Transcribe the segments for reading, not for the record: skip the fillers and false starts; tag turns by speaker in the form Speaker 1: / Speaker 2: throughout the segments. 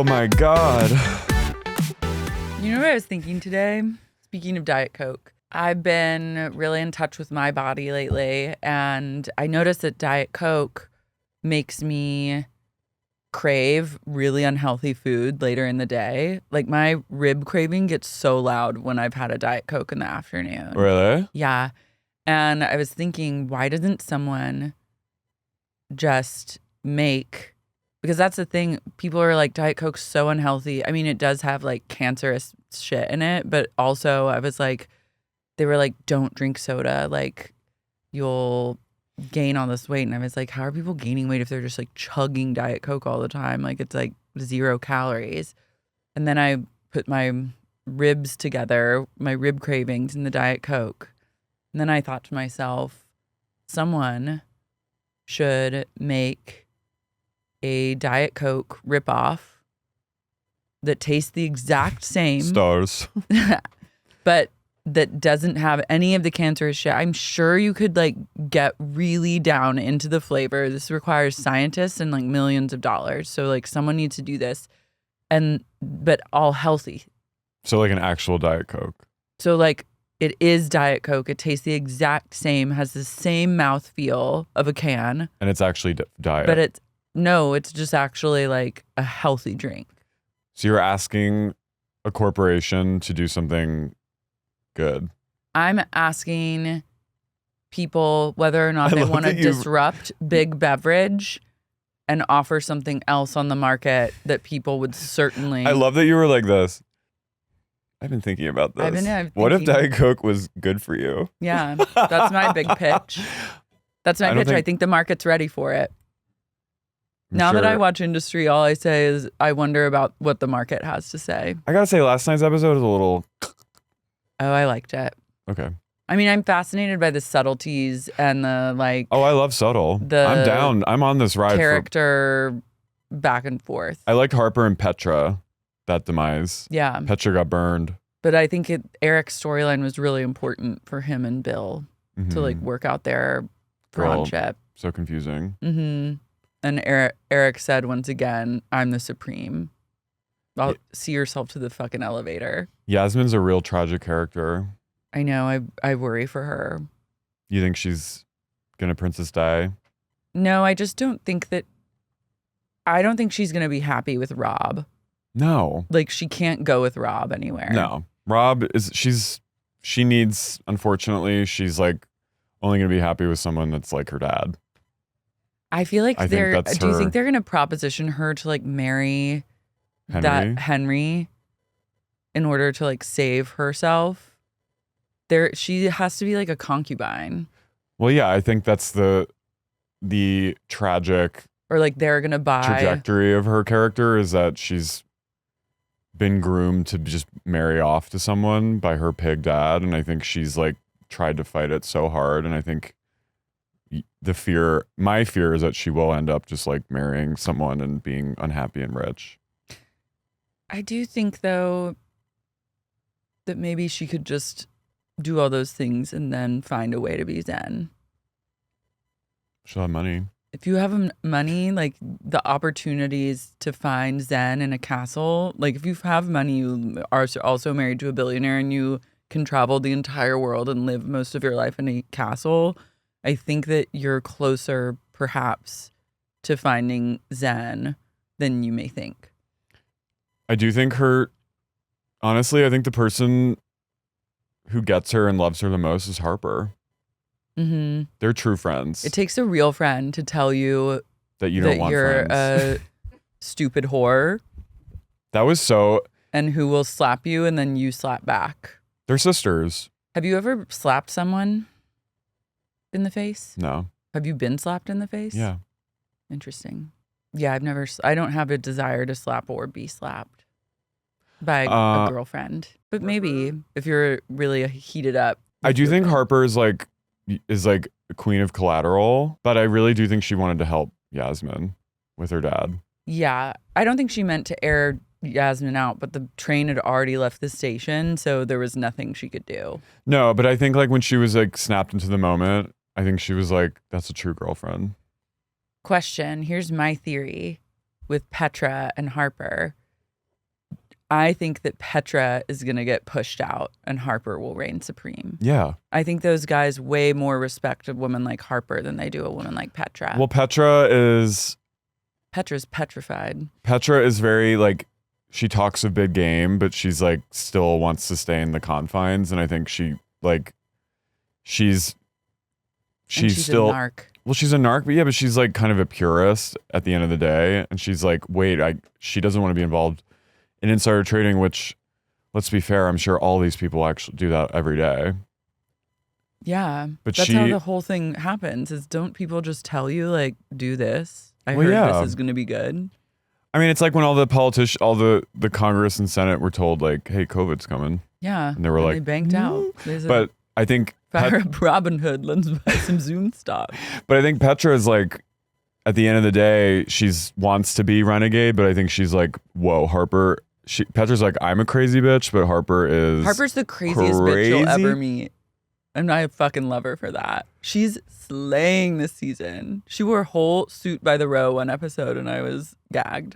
Speaker 1: Oh my God.
Speaker 2: You know what I was thinking today? Speaking of Diet Coke, I've been really in touch with my body lately, and I noticed that Diet Coke makes me crave really unhealthy food later in the day. Like my rib craving gets so loud when I've had a Diet Coke in the afternoon.
Speaker 1: Really?
Speaker 2: Yeah. And I was thinking, why doesn't someone just make, because that's the thing, people are like, Diet Coke's so unhealthy. I mean, it does have like cancerous shit in it, but also I was like, they were like, don't drink soda, like you'll gain all this weight. And I was like, how are people gaining weight if they're just like chugging Diet Coke all the time? Like it's like 0 calories. And then I put my ribs together, my rib cravings and the Diet Coke. And then I thought to myself, someone should make a Diet Coke ripoff that tastes the exact same.
Speaker 1: Stars.
Speaker 2: But that doesn't have any of the cancerous shit. I'm sure you could like get really down into the flavor. This requires scientists and like millions of dollars. So like someone needs to do this, but all healthy.
Speaker 1: So like an actual Diet Coke.
Speaker 2: So like it is Diet Coke. It tastes the exact same, has the same mouthfeel of a can.
Speaker 1: And it's actually diet.
Speaker 2: But it's just actually like a healthy drink.
Speaker 1: So you're asking a corporation to do something good.
Speaker 2: I'm asking people whether or not they want to disrupt big beverage and offer something else on the market that people would certainly.
Speaker 1: I love that you were like this. I've been thinking about this. What if Diet Coke was good for you?
Speaker 2: Yeah, that's my big pitch. That's my pitch. I think the market's ready for it. Now that I watch industry, all I say is I wonder about what the market has to say.
Speaker 1: I gotta say, last night's episode is a little.
Speaker 2: Oh, I liked it.
Speaker 1: Okay.
Speaker 2: I mean, I'm fascinated by the subtleties and the like.
Speaker 1: Oh, I love subtle. I'm down. I'm on this ride.
Speaker 2: Character back and forth.
Speaker 1: I liked Harper and Petra. That demise.
Speaker 2: Yeah.
Speaker 1: Petra got burned.
Speaker 2: But I think Eric's storyline was really important for him and Bill to like work out their friendship.
Speaker 1: So confusing.
Speaker 2: Mm-hmm. And Eric said once again, I'm the supreme. I'll see yourself to the fucking elevator.
Speaker 1: Yasmin's a real tragic character.
Speaker 2: I know. I worry for her.
Speaker 1: You think she's gonna princess die?
Speaker 2: No, I just don't think that. I don't think she's gonna be happy with Rob.
Speaker 1: No.
Speaker 2: Like she can't go with Rob anywhere.
Speaker 1: No. Rob she needs, unfortunately, she's like only gonna be happy with someone that's like her dad.
Speaker 2: I feel like do you think they're gonna proposition her to like marry Henry in order to like save herself? She has to be like a concubine.
Speaker 1: Well, yeah, I think that's the tragic
Speaker 2: or like they're gonna buy
Speaker 1: trajectory of her character is that she's been groomed to just marry off to someone by her pig dad, and I think she's like tried to fight it so hard, and I think my fear is that she will end up just like marrying someone and being unhappy and rich.
Speaker 2: I do think though that maybe she could just do all those things and then find a way to be zen.
Speaker 1: She'll have money.
Speaker 2: If you have money, like the opportunities to find zen in a castle, like if you have money, you are also married to a billionaire and you can travel the entire world and live most of your life in a castle, I think that you're closer perhaps to finding zen than you may think.
Speaker 1: I do think honestly, I think the person who gets her and loves her the most is Harper.
Speaker 2: Mm-hmm.
Speaker 1: They're true friends.
Speaker 2: It takes a real friend to tell you
Speaker 1: that you don't want
Speaker 2: you're
Speaker 1: friends.
Speaker 2: A stupid whore.
Speaker 1: That was so.
Speaker 2: And who will slap you and then you slap back.
Speaker 1: They're sisters.
Speaker 2: Have you ever slapped someone in the face?
Speaker 1: No.
Speaker 2: Have you been slapped in the face?
Speaker 1: Yeah.
Speaker 2: Interesting. Yeah, I don't have a desire to slap or be slapped by a girlfriend. But maybe if you're really heated up.
Speaker 1: I do think Harper is like a queen of collateral, but I really do think she wanted to help Yasmin with her dad.
Speaker 2: Yeah. I don't think she meant to air Yasmin out, but the train had already left the station, so there was nothing she could do.
Speaker 1: No, but I think like when she was like snapped into the moment, I think she was like, that's a true girlfriend.
Speaker 2: Question. Here's my theory with Petra and Harper. I think that Petra is going to get pushed out and Harper will reign supreme.
Speaker 1: Yeah.
Speaker 2: I think those guys way more respect a woman like Harper than they do a woman like Petra.
Speaker 1: Well, Petra's
Speaker 2: petrified.
Speaker 1: Petra is very like, she talks a big game, but she's like still wants to stay in the confines. And I think she's still
Speaker 2: a narc.
Speaker 1: Well, she's a narc, but yeah, but she's like kind of a purist at the end of the day. And she's like, she doesn't want to be involved in insider trading, which, let's be fair, I'm sure all these people actually do that every day.
Speaker 2: Yeah.
Speaker 1: But
Speaker 2: that's how the whole thing happens is don't people just tell you like, do this? I heard this is going to be good.
Speaker 1: I mean, it's like when all the politicians, all the Congress and Senate were told like, hey, COVID's coming.
Speaker 2: Yeah.
Speaker 1: And they were like,
Speaker 2: they banked out.
Speaker 1: But I think
Speaker 2: fire up Robin Hood, let's buy some Zoom stock.
Speaker 1: But I think Petra is like, at the end of the day, she's wants to be renegade, but I think she's like, whoa, Harper. Petra's like, I'm a crazy bitch, but Harper's the craziest
Speaker 2: bitch you'll ever meet. And I fucking love her for that. She's slaying this season. She wore a whole suit by the row one episode and I was gagged.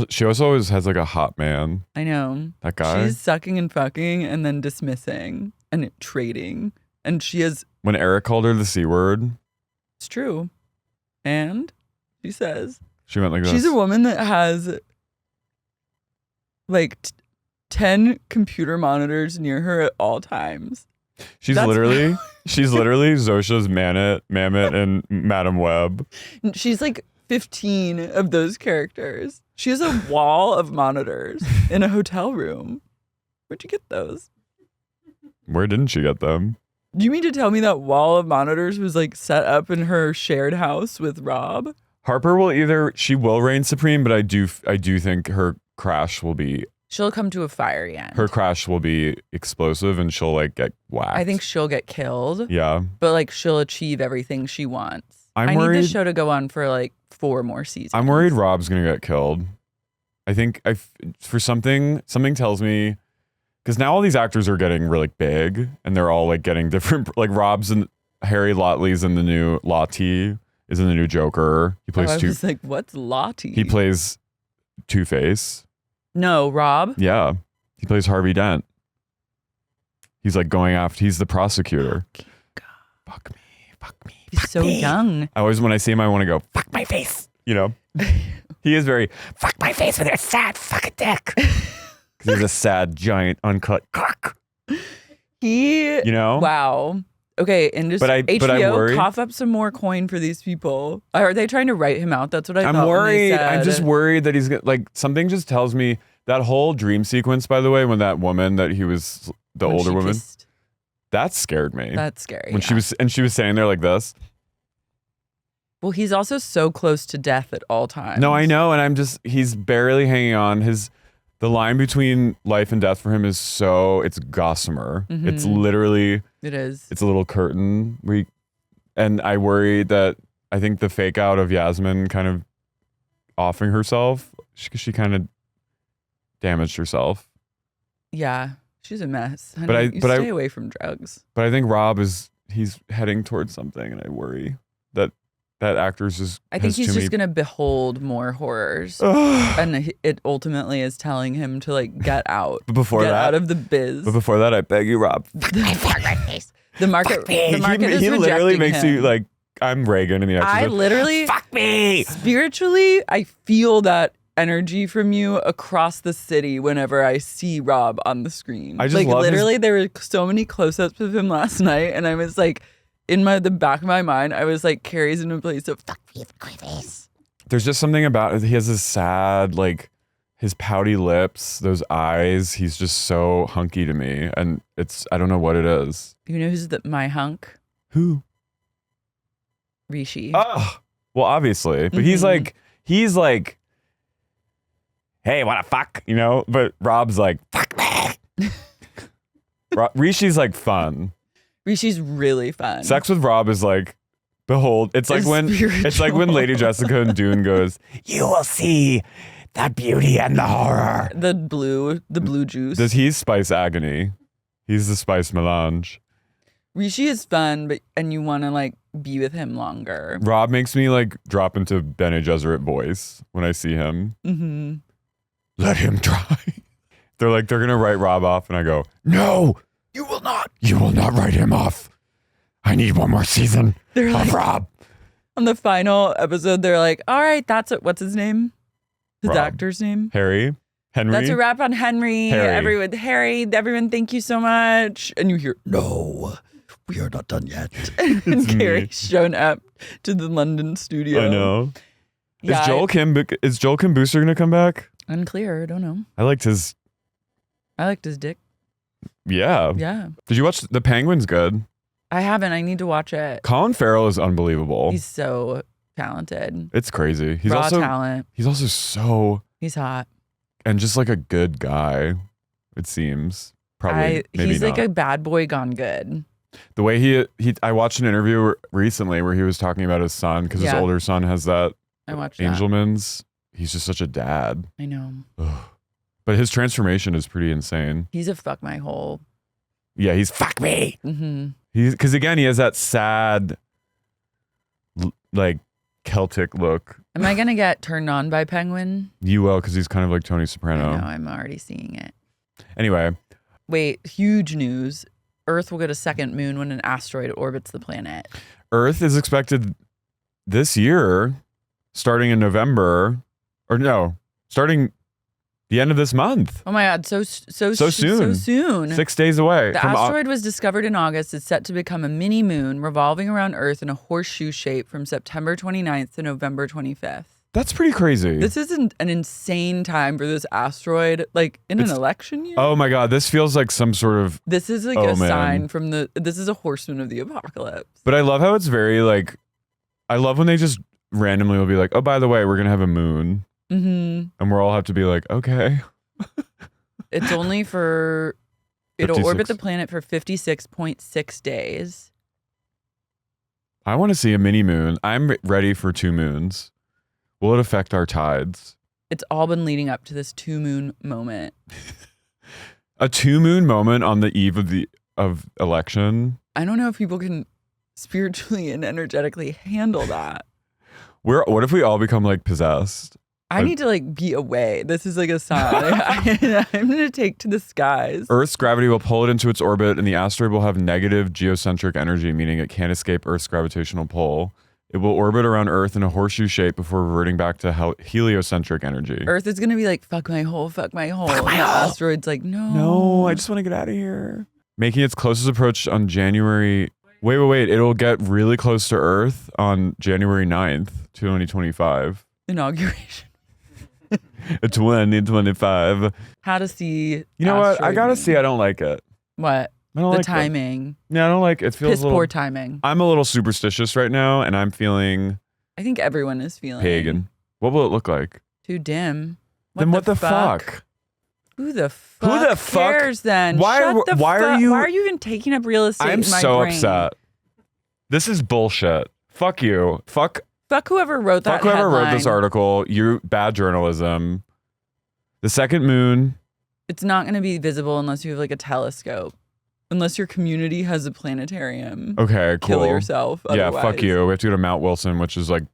Speaker 1: She also always has like a hot man.
Speaker 2: I know.
Speaker 1: That guy.
Speaker 2: She's sucking and fucking and then dismissing and trading. And she has...
Speaker 1: When Eric called her the C word.
Speaker 2: It's true. And she says...
Speaker 1: She went like this.
Speaker 2: She's a woman that has like 10 computer monitors near her at all times.
Speaker 1: She's literally Zosha's Mammoth and Madam Web.
Speaker 2: She's like 15 of those characters. She has a wall of monitors in a hotel room. Where'd you get those?
Speaker 1: Where didn't she get them?
Speaker 2: Do you mean to tell me that wall of monitors was like set up in her shared house with Rob?
Speaker 1: Harper she will reign supreme, but I do think her crash will be...
Speaker 2: She'll come to a fiery end.
Speaker 1: Her crash will be explosive and she'll like get whacked.
Speaker 2: I think she'll get killed.
Speaker 1: Yeah.
Speaker 2: But like she'll achieve everything she wants.
Speaker 1: I
Speaker 2: need this show to go on for like 4 more seasons.
Speaker 1: I'm worried Rob's going to get killed. I think for something tells me, because now all these actors are getting really big and they're all like getting different, like Harry Lotley's in the new Lottie is in the new Joker. He plays
Speaker 2: I was like, what's Lottie?
Speaker 1: He plays Two-Face.
Speaker 2: No, Rob?
Speaker 1: Yeah. He plays Harvey Dent. He's like going after, he's the prosecutor. Fuck me.
Speaker 2: He's so young.
Speaker 1: I always, when I see him, I want to go, fuck my face. You know? He is very, fuck my face with your sad fucking dick. Because he's a sad, giant, uncut cock. You know?
Speaker 2: Wow. Okay, and just HBO, cough up some more coin for these people. Are they trying to write him out? That's what I thought.
Speaker 1: I'm worried. I'm just worried that he's like, something just tells me that whole dream sequence, by the way, when that woman that he was, the older woman, that scared me.
Speaker 2: That's scary.
Speaker 1: When she was standing there like this.
Speaker 2: Well, he's also so close to death at all times.
Speaker 1: No, I know. And he's barely hanging on. The line between life and death for him is it's gossamer. Mm-hmm. It's literally...
Speaker 2: It is.
Speaker 1: It's a little curtain. And I worry that I think the fake out of Yasmin kind of offing herself, she kind of damaged herself.
Speaker 2: Yeah, she's a mess. Honey, stay away from drugs.
Speaker 1: But I think Rob he's heading towards something, and I worry that actor's just...
Speaker 2: I think he's just going to behold more horrors. And it ultimately is telling him to like get out.
Speaker 1: But before
Speaker 2: get out of the biz.
Speaker 1: But before that, I beg you, Rob.
Speaker 2: Fuck my face. The market is
Speaker 1: he literally makes
Speaker 2: him.
Speaker 1: you like, I'm Reagan in the Exorcist.
Speaker 2: I literally...
Speaker 1: Fuck me!
Speaker 2: Spiritually, I feel that energy from you across the city whenever I see Rob on the screen.
Speaker 1: I just love
Speaker 2: literally, there were so many close-ups of him last night, and I was like... In the back of my mind, I was like, Carrie's in a place of fuck me, my face.
Speaker 1: There's just something about it. He has this sad, like, his pouty lips, those eyes. He's just so hunky to me. And I don't know what it is.
Speaker 2: You know who's my hunk?
Speaker 1: Who?
Speaker 2: Rishi.
Speaker 1: Oh, well, obviously. But he's like, hey, wanna fuck? You know? But Rob's like, fuck me. Rishi's like fun.
Speaker 2: Rishi's really fun.
Speaker 1: Sex with Rob is like, behold. It's like when Lady Jessica and Dune goes, you will see the beauty and the horror.
Speaker 2: The blue juice.
Speaker 1: He's spice agony. He's the spice melange.
Speaker 2: Rishi is fun, and you want to like be with him longer.
Speaker 1: Rob makes me like drop into Bene Gesserit voice when I see him.
Speaker 2: Mm-hmm.
Speaker 1: Let him try. They're like, they're going to write Rob off. And I go, no, you will not. You will not write him off. I need one more season of Rob.
Speaker 2: On the final episode, they're like, all right, what's his name? His
Speaker 1: Rob.
Speaker 2: Actor's name?
Speaker 1: Henry.
Speaker 2: That's a wrap on Henry.
Speaker 1: Harry.
Speaker 2: Everyone, thank you so much. And you hear, no, we are not done yet. And Carrie's shown up to the London studio.
Speaker 1: I know.
Speaker 2: Yeah,
Speaker 1: Is Joel Kim Booster going to come back?
Speaker 2: Unclear. I don't know.
Speaker 1: I liked his
Speaker 2: dick.
Speaker 1: Yeah.
Speaker 2: Yeah.
Speaker 1: Did you watch The Penguin's good?
Speaker 2: I haven't. I need to watch it.
Speaker 1: Colin Farrell is unbelievable.
Speaker 2: He's so talented.
Speaker 1: It's crazy. He's
Speaker 2: Raw
Speaker 1: also
Speaker 2: talent.
Speaker 1: He's also so
Speaker 2: He's hot.
Speaker 1: and just like a good guy, it seems. Probably maybe
Speaker 2: he's
Speaker 1: not.
Speaker 2: like a bad boy gone good.
Speaker 1: The way I watched an interview recently where he was talking about his son because his older son has that
Speaker 2: I watched
Speaker 1: Angelman's. He's just such a dad.
Speaker 2: I know.
Speaker 1: Ugh. But his transformation is pretty insane.
Speaker 2: He's a fuck my hole.
Speaker 1: Yeah, he's fuck me.
Speaker 2: Mm-hmm.
Speaker 1: Because again, he has that sad, like Celtic look.
Speaker 2: Am I gonna get turned on by Penguin?
Speaker 1: You will, because he's kind of like Tony
Speaker 2: I
Speaker 1: Soprano.
Speaker 2: know. I'm already seeing it.
Speaker 1: Anyway,
Speaker 2: Wait, huge news. Earth will get a second moon when an asteroid orbits the planet.
Speaker 1: Earth is expected this year, starting in November, or no, starting the end of this month.
Speaker 2: Oh my God, so soon.
Speaker 1: So soon. 6 days away.
Speaker 2: The asteroid was discovered in August. It's set to become a mini moon revolving around Earth in a horseshoe shape from September 29th to November 25th.
Speaker 1: That's pretty crazy.
Speaker 2: This is an insane time for this asteroid, like in an election year.
Speaker 1: Oh my God, this feels like some sort of.
Speaker 2: This is like a sign from this is a horseman of the apocalypse.
Speaker 1: But I love how it's very like, I love when they just randomly will be like, oh, by the way, we're going to have a moon.
Speaker 2: Mm-hmm.
Speaker 1: And we'll all have to be like, okay.
Speaker 2: It's only for, it'll
Speaker 1: 56.
Speaker 2: orbit the planet for 56.6 days.
Speaker 1: I want to see a mini moon. I'm ready for 2 moons. Will it affect our tides?
Speaker 2: It's all been leading up to this 2 moon moment.
Speaker 1: A 2 moon moment on the eve of election.
Speaker 2: I don't know if people can spiritually and energetically handle that.
Speaker 1: What if we all become like possessed?
Speaker 2: I need to like be away. This is like a sign. I'm going to take to the skies.
Speaker 1: Earth's gravity will pull it into its orbit, and the asteroid will have negative geocentric energy, meaning it can't escape Earth's gravitational pull. It will orbit around Earth in a horseshoe shape before reverting back to heliocentric energy.
Speaker 2: Earth is going to be like, fuck my hole, fuck my hole. Fuck my hole. The asteroid's like, no.
Speaker 1: No, I just want to get out of here. Making its closest approach on January... Wait. It'll get really close to Earth on January 9th, 2025.
Speaker 2: Inauguration.
Speaker 1: 2025.
Speaker 2: How to see...
Speaker 1: You know what? I gotta see. I don't like it.
Speaker 2: What?
Speaker 1: I don't
Speaker 2: the
Speaker 1: like
Speaker 2: timing.
Speaker 1: Yeah, I don't like it. Feels
Speaker 2: Piss poor timing.
Speaker 1: I'm a little superstitious right now, and I'm feeling
Speaker 2: I think everyone is feeling
Speaker 1: pagan. What will it look like?
Speaker 2: Too dim.
Speaker 1: What the fuck?
Speaker 2: Who the fuck cares then?
Speaker 1: Why are you
Speaker 2: even taking up real estate
Speaker 1: I'm
Speaker 2: in my
Speaker 1: so
Speaker 2: brain?
Speaker 1: upset. This is bullshit. Fuck you. Fuck
Speaker 2: whoever wrote that
Speaker 1: whoever
Speaker 2: headline.
Speaker 1: wrote this article. You bad journalism. The second moon.
Speaker 2: It's not going to be visible unless you have like a telescope. Unless your community has a planetarium.
Speaker 1: Okay, cool.
Speaker 2: Kill yourself.
Speaker 1: Yeah,
Speaker 2: otherwise.
Speaker 1: fuck you. We have to go to Mount Wilson, which is like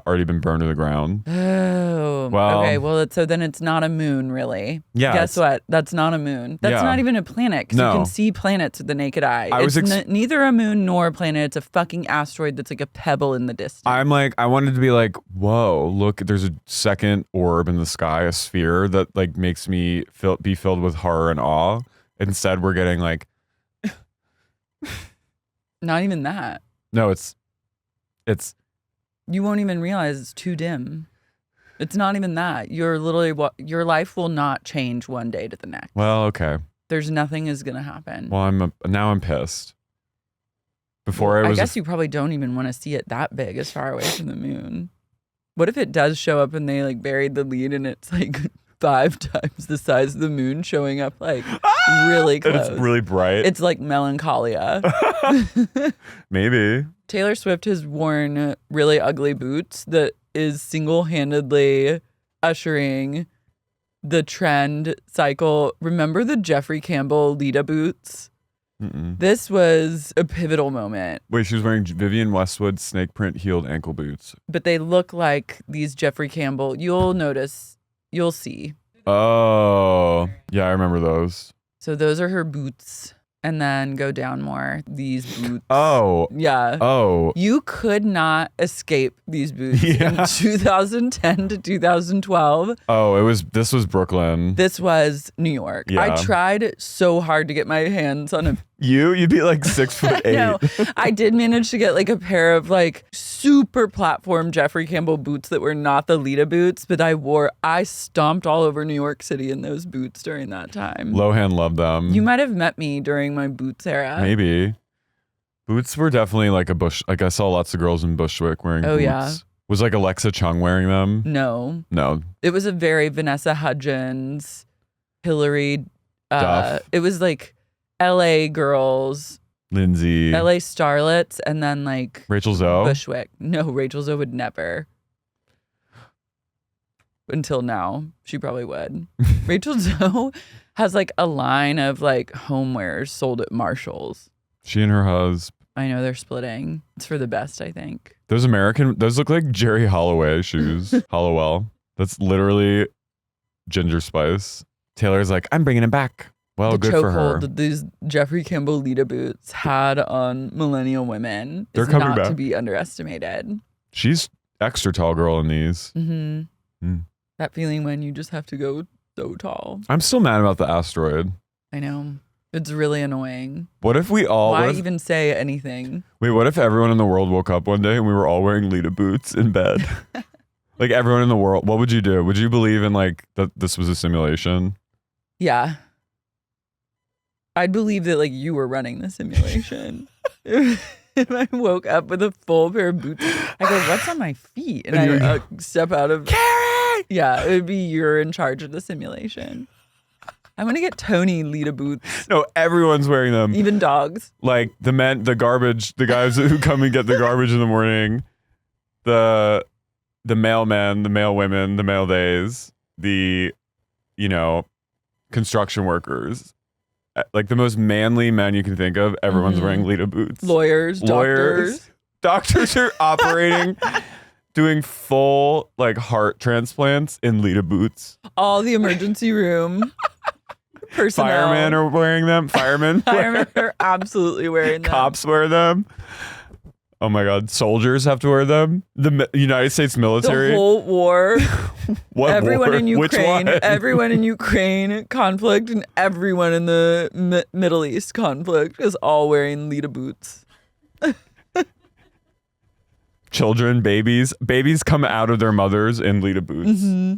Speaker 1: already been burned to the ground.
Speaker 2: Oh.
Speaker 1: Well,
Speaker 2: okay, well, so then it's not a moon, really.
Speaker 1: Yeah.
Speaker 2: Guess what? That's not a moon. That's not even a planet, because you can see planets with the naked eye. It's neither a moon nor a planet. It's a fucking asteroid that's like a pebble in the distance.
Speaker 1: I'm like, I wanted to be like, whoa, look, there's a second orb in the sky, a sphere that like makes me be filled with horror and awe. Instead, we're getting like,
Speaker 2: not even that.
Speaker 1: no, it's
Speaker 2: You won't even realize it's too dim. It's not even that. You're literally your life will not change one day to the next.
Speaker 1: well, okay.
Speaker 2: There's nothing is gonna happen.
Speaker 1: Well, now I'm pissed. Before
Speaker 2: I guess you probably don't even want to see it that big as far away from the moon. What if it does show up and they like buried the lead and it's like 5 times the size of the moon showing up like really close?
Speaker 1: It's really bright.
Speaker 2: It's like melancholia.
Speaker 1: Maybe.
Speaker 2: Taylor Swift has worn really ugly boots that is single-handedly ushering the trend cycle. Remember the Jeffrey Campbell Lita boots?
Speaker 1: Mm-mm.
Speaker 2: This was a pivotal moment.
Speaker 1: Wait, she was wearing Vivienne Westwood snake print heeled ankle boots.
Speaker 2: But they look like these Jeffrey Campbell. You'll notice. You'll see.
Speaker 1: Oh, yeah, I remember those.
Speaker 2: So those are her boots. And then go down more. These boots.
Speaker 1: Oh.
Speaker 2: Yeah.
Speaker 1: Oh.
Speaker 2: You could not escape these boots in 2010 to 2012.
Speaker 1: Oh, this was Brooklyn.
Speaker 2: This was New York.
Speaker 1: Yeah.
Speaker 2: I tried so hard to get my hands on a
Speaker 1: You'd be like 6'8".
Speaker 2: No, I did manage to get like a pair of like super platform Jeffery Campbell boots that were not the Lita boots, but I stomped all over New York City in those boots during that time.
Speaker 1: Lohan loved them.
Speaker 2: You might have met me during my boots era.
Speaker 1: Maybe. Boots were definitely like like I saw lots of girls in Bushwick wearing boots.
Speaker 2: Yeah.
Speaker 1: Was like Alexa Chung wearing them?
Speaker 2: No.
Speaker 1: No.
Speaker 2: It was a very Vanessa Hudgens, Hillary,
Speaker 1: Duff.
Speaker 2: It was like LA girls,
Speaker 1: Lindsay.
Speaker 2: LA starlets, and then like
Speaker 1: Rachel Zoe.
Speaker 2: Bushwick. No, Rachel Zoe would never. Until now, she probably would. Rachel Zoe has like a line of like homewares sold at Marshall's.
Speaker 1: She and her husband.
Speaker 2: I know they're splitting. It's for the best, I think.
Speaker 1: Those look like Jerry Holloway shoes. Hollowell. That's literally Ginger Spice. Taylor's like, I'm bringing it back. Well,
Speaker 2: the
Speaker 1: good for her.
Speaker 2: chokehold that these Jeffery Campbell Lita boots had on millennial women
Speaker 1: They're
Speaker 2: is
Speaker 1: coming
Speaker 2: not
Speaker 1: back.
Speaker 2: to be underestimated.
Speaker 1: She's extra tall girl in these.
Speaker 2: Mm-hmm. That feeling when you just have to go so tall.
Speaker 1: I'm still mad about the asteroid.
Speaker 2: I know. It's really annoying.
Speaker 1: What if we all...
Speaker 2: Why even say anything?
Speaker 1: Wait, what if everyone in the world woke up one day and we were all wearing Lita boots in bed? Like everyone in the world. What would you do? Would you believe in like that this was a simulation?
Speaker 2: Yeah. I'd believe that like you were running the simulation. If I woke up with a full pair of boots, I go, what's on my feet? And I step out of...
Speaker 1: Carey!
Speaker 2: Yeah, it would be you're in charge of the simulation. I'm going to get Tony Lita boots.
Speaker 1: No, everyone's wearing them.
Speaker 2: Even dogs.
Speaker 1: Like the guys who come and get the garbage in the morning, the mailmen, the mail women, the mail days, the, construction workers. Like the most manly men you can think of, everyone's wearing Lita boots.
Speaker 2: Lawyers, doctors.
Speaker 1: Doctors are operating, doing full like heart transplants in Lita boots.
Speaker 2: All the emergency room personnel.
Speaker 1: Firemen are wearing them. Firemen
Speaker 2: are absolutely wearing them.
Speaker 1: Cops wear them. Oh my God. Soldiers have to wear them. The United States military.
Speaker 2: The whole war.
Speaker 1: What
Speaker 2: everyone
Speaker 1: war?
Speaker 2: in Ukraine.
Speaker 1: Which one?
Speaker 2: Everyone in Ukraine conflict and everyone in the Middle East conflict is all wearing Lita boots.
Speaker 1: Children, babies. Babies come out of their mothers in Lita boots.
Speaker 2: Mm-hmm.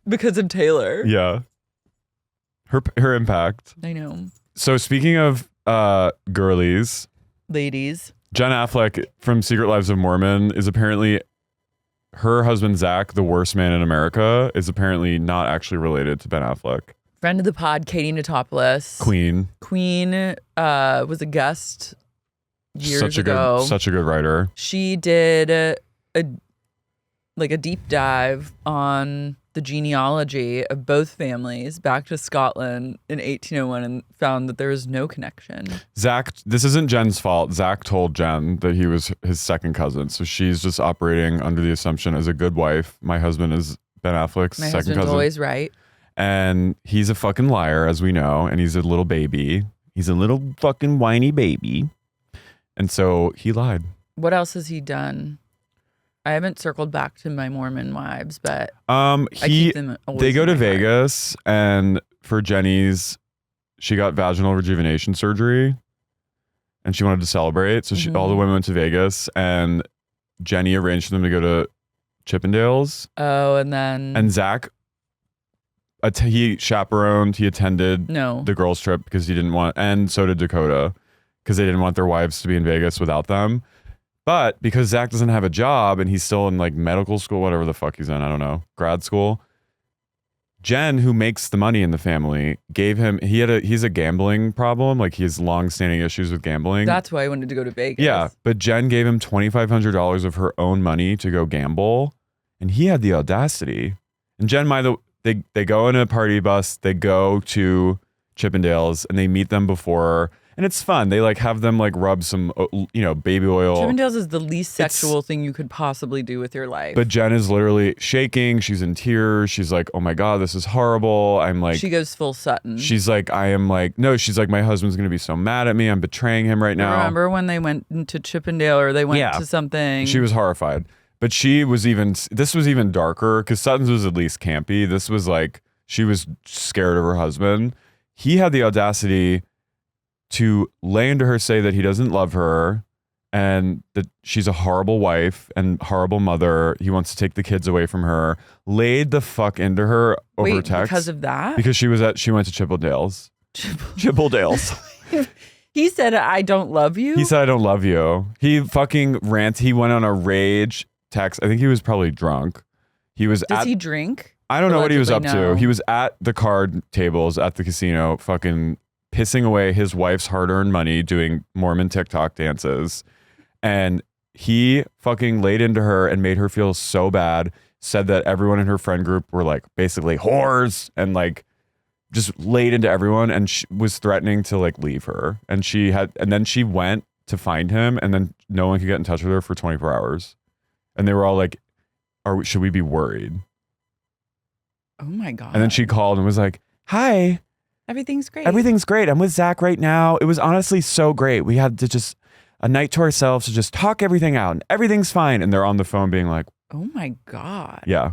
Speaker 2: Because of Taylor.
Speaker 1: Yeah. Her impact.
Speaker 2: I know.
Speaker 1: So speaking of girlies,
Speaker 2: ladies,
Speaker 1: Jen Affleck from Secret Lives of Mormon is apparently, her husband Zac, the worst man in America, is apparently not actually related to Ben Affleck.
Speaker 2: Friend of the pod, Katie Natopoulos.
Speaker 1: Queen
Speaker 2: was a guest years ago.
Speaker 1: Such a good writer.
Speaker 2: She did a deep dive on the genealogy of both families back to Scotland in 1801 and found that there was no connection.
Speaker 1: Zac, this isn't Jen's fault. Zac told Jen that he was his second cousin. So she's just operating under the assumption as a good wife. My husband is Ben Affleck's
Speaker 2: My
Speaker 1: second
Speaker 2: husband's
Speaker 1: cousin.
Speaker 2: always right.
Speaker 1: And he's a fucking liar, as we know. And he's a little baby. He's a little fucking whiny baby. And so he lied.
Speaker 2: What else has he done? I haven't circled back to my Mormon wives, but
Speaker 1: they go to Vegas, and for Jenny's, she got vaginal rejuvenation surgery, and she wanted to celebrate. So all the women went to Vegas, and Jenny arranged for them to go to Chippendales.
Speaker 2: Oh, and
Speaker 1: Zac, he chaperoned, he attended the girls' trip because he didn't want, and so did Dakota, because they didn't want their wives to be in Vegas without them. But because Zac doesn't have a job and he's still in like medical school, whatever the fuck he's in, I don't know, grad school, Jen, who makes the money in the family, gave him, he's a gambling problem. Like he has long-standing issues with gambling.
Speaker 2: That's why I wanted to go to Vegas.
Speaker 1: Yeah, but Jen gave him $2,500 of her own money to go gamble, and he had the audacity. And Jen, they go in a party bus, they go to Chippendales, and they meet them before. and it's fun. They like have them like rub some, baby oil.
Speaker 2: Chippendales is the least sexual thing you could possibly do with your life.
Speaker 1: But Jen is literally shaking. She's in tears. She's like, oh my God, this is horrible. I'm like,
Speaker 2: she goes full Sutton.
Speaker 1: She's like, no, she's like, my husband's going to be so mad at me. I'm betraying him right now.
Speaker 2: Remember when they went to Chippendale or they went to something?
Speaker 1: She was horrified. But this was even darker because Sutton's was at least campy. This was like, she was scared of her husband. He had the audacity to lay into her, say that he doesn't love her and that she's a horrible wife and horrible mother. He wants to take the kids away from her. Laid the fuck into her over text.
Speaker 2: Because of that?
Speaker 1: Because she went to Chippendales. Chippendales.
Speaker 2: He said, I don't love you?
Speaker 1: He said, I don't love you. He fucking He went on a rage text. I think he was probably drunk. Does
Speaker 2: he drink?
Speaker 1: I don't know what he was up to. He was at the card tables at the casino fucking pissing away his wife's hard-earned money doing Mormon TikTok dances. And he fucking laid into her and made her feel so bad, said that everyone in her friend group were like basically whores and like just laid into everyone, and she was threatening to like leave her. And then she went to find him, and then no one could get in touch with her for 24 hours. And they were all like, should we be worried?
Speaker 2: Oh my God.
Speaker 1: And then she called and was like, hi.
Speaker 2: Everything's great.
Speaker 1: Everything's great. I'm with Zac right now. It was honestly so great. We had to just a night to ourselves to just talk everything out and everything's fine. And they're on the phone being like,
Speaker 2: oh my God.
Speaker 1: Yeah.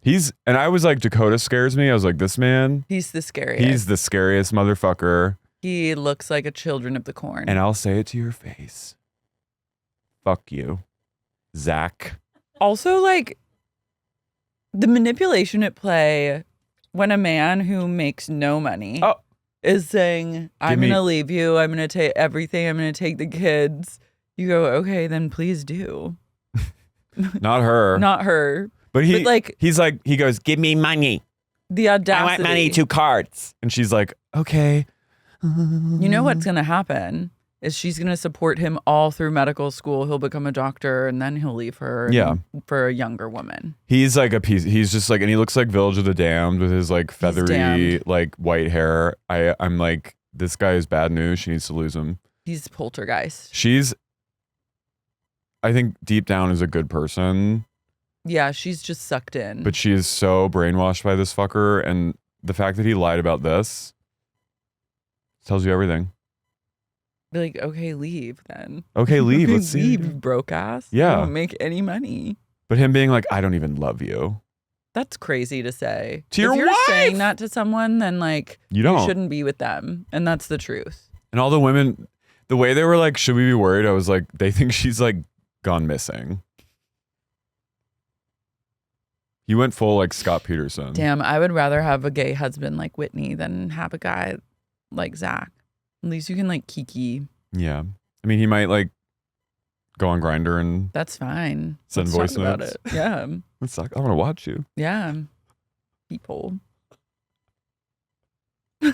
Speaker 1: And I was like, Dakota scares me. I was like, this man.
Speaker 2: He's the scariest.
Speaker 1: He's the scariest motherfucker.
Speaker 2: He looks like a Children of the Corn.
Speaker 1: And I'll say it to your face. Fuck you, Zac.
Speaker 2: Also, like, the manipulation at play when a man who makes no money is saying, I'm going to leave you. I'm going to take everything. I'm going to take the kids. You go, okay, then please do.
Speaker 1: Not her.
Speaker 2: Not her.
Speaker 1: But he goes, give me money.
Speaker 2: The audacity.
Speaker 1: I want money, 2 cards. And she's like, okay.
Speaker 2: You know what's going to happen is she's going to support him all through medical school. He'll become a doctor and then he'll leave her for a younger woman.
Speaker 1: He's like a piece. He's just like, and he looks like Village of the Damned with his like feathery, like white hair. I'm like, this guy is bad news. She needs to lose him.
Speaker 2: He's poltergeist.
Speaker 1: I think deep down is a good person.
Speaker 2: Yeah, she's just sucked in.
Speaker 1: But she is so brainwashed by this fucker. And the fact that he lied about this tells you everything.
Speaker 2: Be like, okay, leave then.
Speaker 1: Okay, leave. Let's see.
Speaker 2: Leave, broke ass.
Speaker 1: Yeah.
Speaker 2: You don't make any money.
Speaker 1: But him being like, I don't even love you.
Speaker 2: That's crazy to say.
Speaker 1: To your wife!
Speaker 2: If you're saying that to someone, then like
Speaker 1: you
Speaker 2: shouldn't be with them. And that's the truth.
Speaker 1: And all the women, the way they were like, should we be worried? I was like, they think she's like gone missing. He went full like Scott Peterson.
Speaker 2: Damn, I would rather have a gay husband like Whitney than have a guy like Zac. At least you can like kiki.
Speaker 1: Yeah. I mean, he might like go on Grindr and
Speaker 2: that's fine.
Speaker 1: Send
Speaker 2: Let's
Speaker 1: voice
Speaker 2: talk about
Speaker 1: notes.
Speaker 2: it. Yeah.
Speaker 1: It's like, I want to watch you.
Speaker 2: Yeah. People. You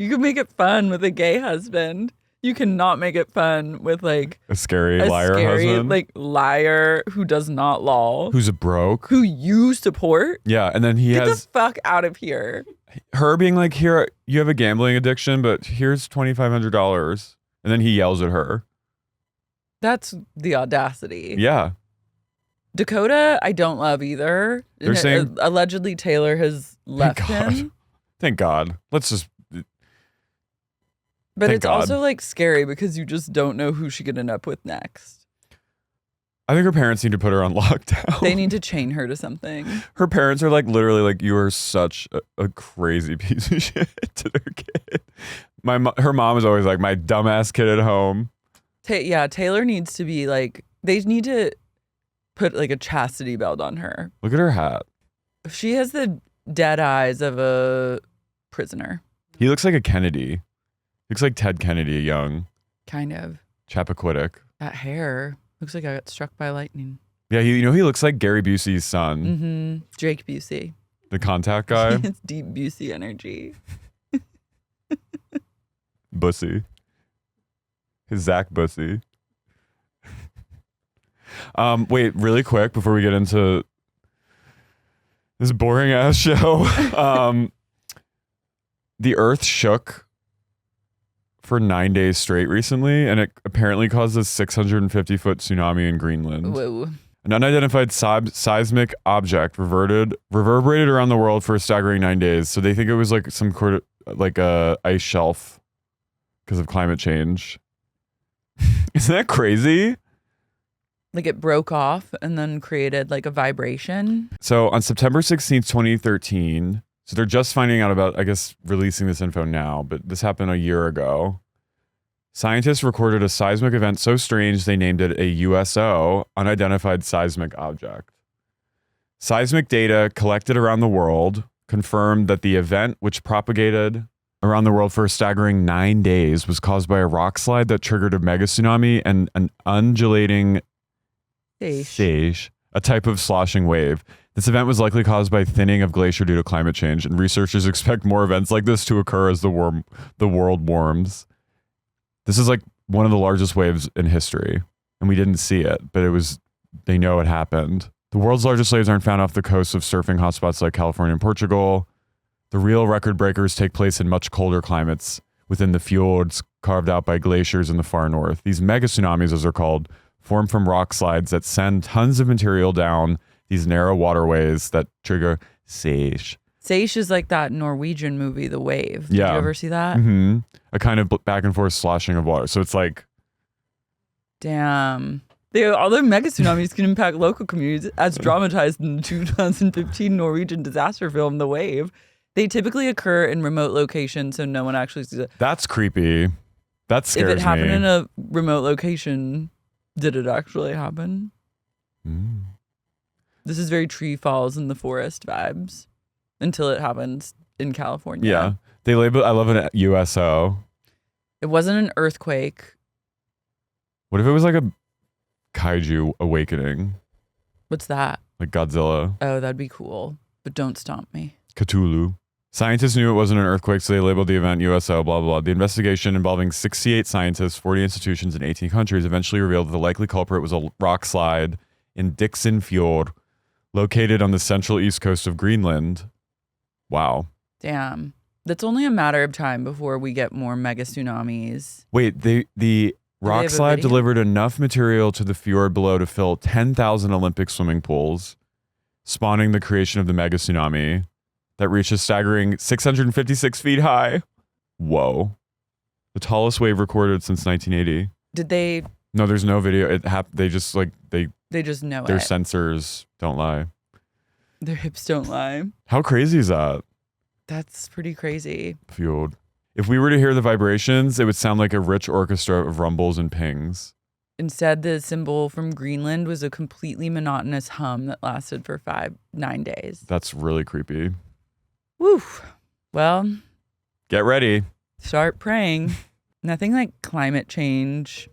Speaker 2: can make it fun with a gay husband. You cannot make it fun with like
Speaker 1: a scary husband.
Speaker 2: Like liar who does not law.
Speaker 1: Who's a broke.
Speaker 2: Who you support.
Speaker 1: Yeah. And then
Speaker 2: Get the fuck out of here.
Speaker 1: Her being like, here, you have a gambling addiction, but here's $2,500. And then he yells at her.
Speaker 2: That's the audacity.
Speaker 1: Yeah.
Speaker 2: Dakota, I don't love either.
Speaker 1: They're saying
Speaker 2: allegedly Taylor has left him.
Speaker 1: Thank God. Let's just.
Speaker 2: But it's also like scary because you just don't know who she could end up with next.
Speaker 1: I think her parents need to put her on lockdown.
Speaker 2: They need to chain her to something.
Speaker 1: Her parents are like literally like, you are such a crazy piece of shit to their kid. Her mom is always like, my dumbass kid at home.
Speaker 2: Taylor needs to be like, they need to put like a chastity belt on her.
Speaker 1: Look at her hat.
Speaker 2: She has the dead eyes of a prisoner.
Speaker 1: He looks like a Kennedy. Looks like Ted Kennedy, young.
Speaker 2: Kind of.
Speaker 1: Chappaquiddick.
Speaker 2: That hair looks like I got struck by lightning.
Speaker 1: Yeah, he looks like Gary Busey's son.
Speaker 2: Mm-hmm. Jake Busey.
Speaker 1: The Contact guy.
Speaker 2: It's deep Busey energy.
Speaker 1: Bussy. His Zac Bussy. Wait, really quick before we get into this boring ass show. the Earth shook for 9 days straight recently, and it apparently caused a 650-foot tsunami in Greenland.
Speaker 2: Whoa.
Speaker 1: An unidentified seismic object reverberated around the world for a staggering 9 days. So they think it was like some sort of like a ice shelf because of climate change. Isn't that crazy?
Speaker 2: Like it broke off and then created like a vibration.
Speaker 1: So on September 16th, 2013, so they're just finding out about, I guess, releasing this info now, but this happened a year ago. Scientists recorded a seismic event so strange they named it a USO, unidentified seismic object. Seismic data collected around the world confirmed that the event, which propagated around the world for a staggering 9 days, was caused by a rock slide that triggered a mega-tsunami and an undulating seiche, a type of sloshing wave. This event was likely caused by thinning of glacier due to climate change, and researchers expect more events like this to occur as the world warms. This is like one of the largest waves in history, and we didn't see it, but they know it happened. The world's largest waves aren't found off the coasts of surfing hotspots like California and Portugal. The real record breakers take place in much colder climates within the fjords carved out by glaciers in the far north. These mega-tsunamis, as they're called, form from rock slides that send tons of material down these narrow waterways that trigger seiche.
Speaker 2: Seiche is like that Norwegian movie, The Wave. Did
Speaker 1: Yeah.
Speaker 2: you ever see that?
Speaker 1: Mm-hmm. A kind of back and forth sloshing of water. So it's like...
Speaker 2: Damn. All the mega tsunamis can impact local communities as dramatized in the 2015 Norwegian disaster film, The Wave. They typically occur in remote locations, so no one actually sees it.
Speaker 1: That's creepy. That scares me.
Speaker 2: If it happened in a remote location, did it actually happen?
Speaker 1: Mm.
Speaker 2: This is very Tree Falls in the Forest vibes until it happens in California.
Speaker 1: Yeah. They label, I love an USO.
Speaker 2: It wasn't an earthquake.
Speaker 1: What if it was like a kaiju awakening?
Speaker 2: What's that?
Speaker 1: Like Godzilla.
Speaker 2: Oh, that'd be cool. But don't stomp me.
Speaker 1: Cthulhu. Scientists knew it wasn't an earthquake, so they labeled the event USO, blah, blah, blah. The investigation involving 68 scientists, 40 institutions, and 18 countries eventually revealed that the likely culprit was a rock slide in Dixon Fjord, located on the central east coast of Greenland. Wow.
Speaker 2: Damn. That's only a matter of time before we get more mega tsunamis.
Speaker 1: Wait, the rock slide delivered enough material to the fjord below to fill 10,000 Olympic swimming pools, spawning the creation of the mega tsunami that reached a staggering 656 feet high. Whoa. The tallest wave recorded since 1980.
Speaker 2: Did they?
Speaker 1: No, there's no video. They just like,
Speaker 2: They just know
Speaker 1: their
Speaker 2: it.
Speaker 1: sensors don't lie.
Speaker 2: Their hips don't lie.
Speaker 1: How crazy is that?
Speaker 2: That's pretty crazy.
Speaker 1: Fjord. If we were to hear the vibrations, it would sound like a rich orchestra of rumbles and pings.
Speaker 2: Instead, the symbol from Greenland was a completely monotonous hum that lasted for 9 days.
Speaker 1: That's really creepy.
Speaker 2: Woo. Well,
Speaker 1: Get ready.
Speaker 2: start praying. Nothing like climate change.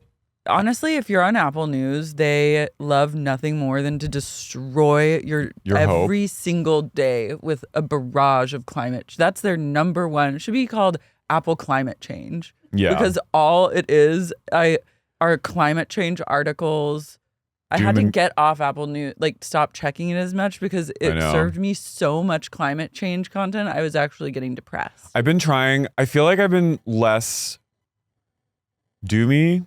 Speaker 2: Honestly, if you're on Apple News, they love nothing more than to destroy your every single day with a barrage of climate. That's their number one. It should be called Apple Climate Change.
Speaker 1: Yeah.
Speaker 2: Because all it is are climate change articles. I had to get off Apple News, like stop checking it as much because it served me so much climate change content. I was actually getting depressed.
Speaker 1: I've been trying. I feel like I've been less doomy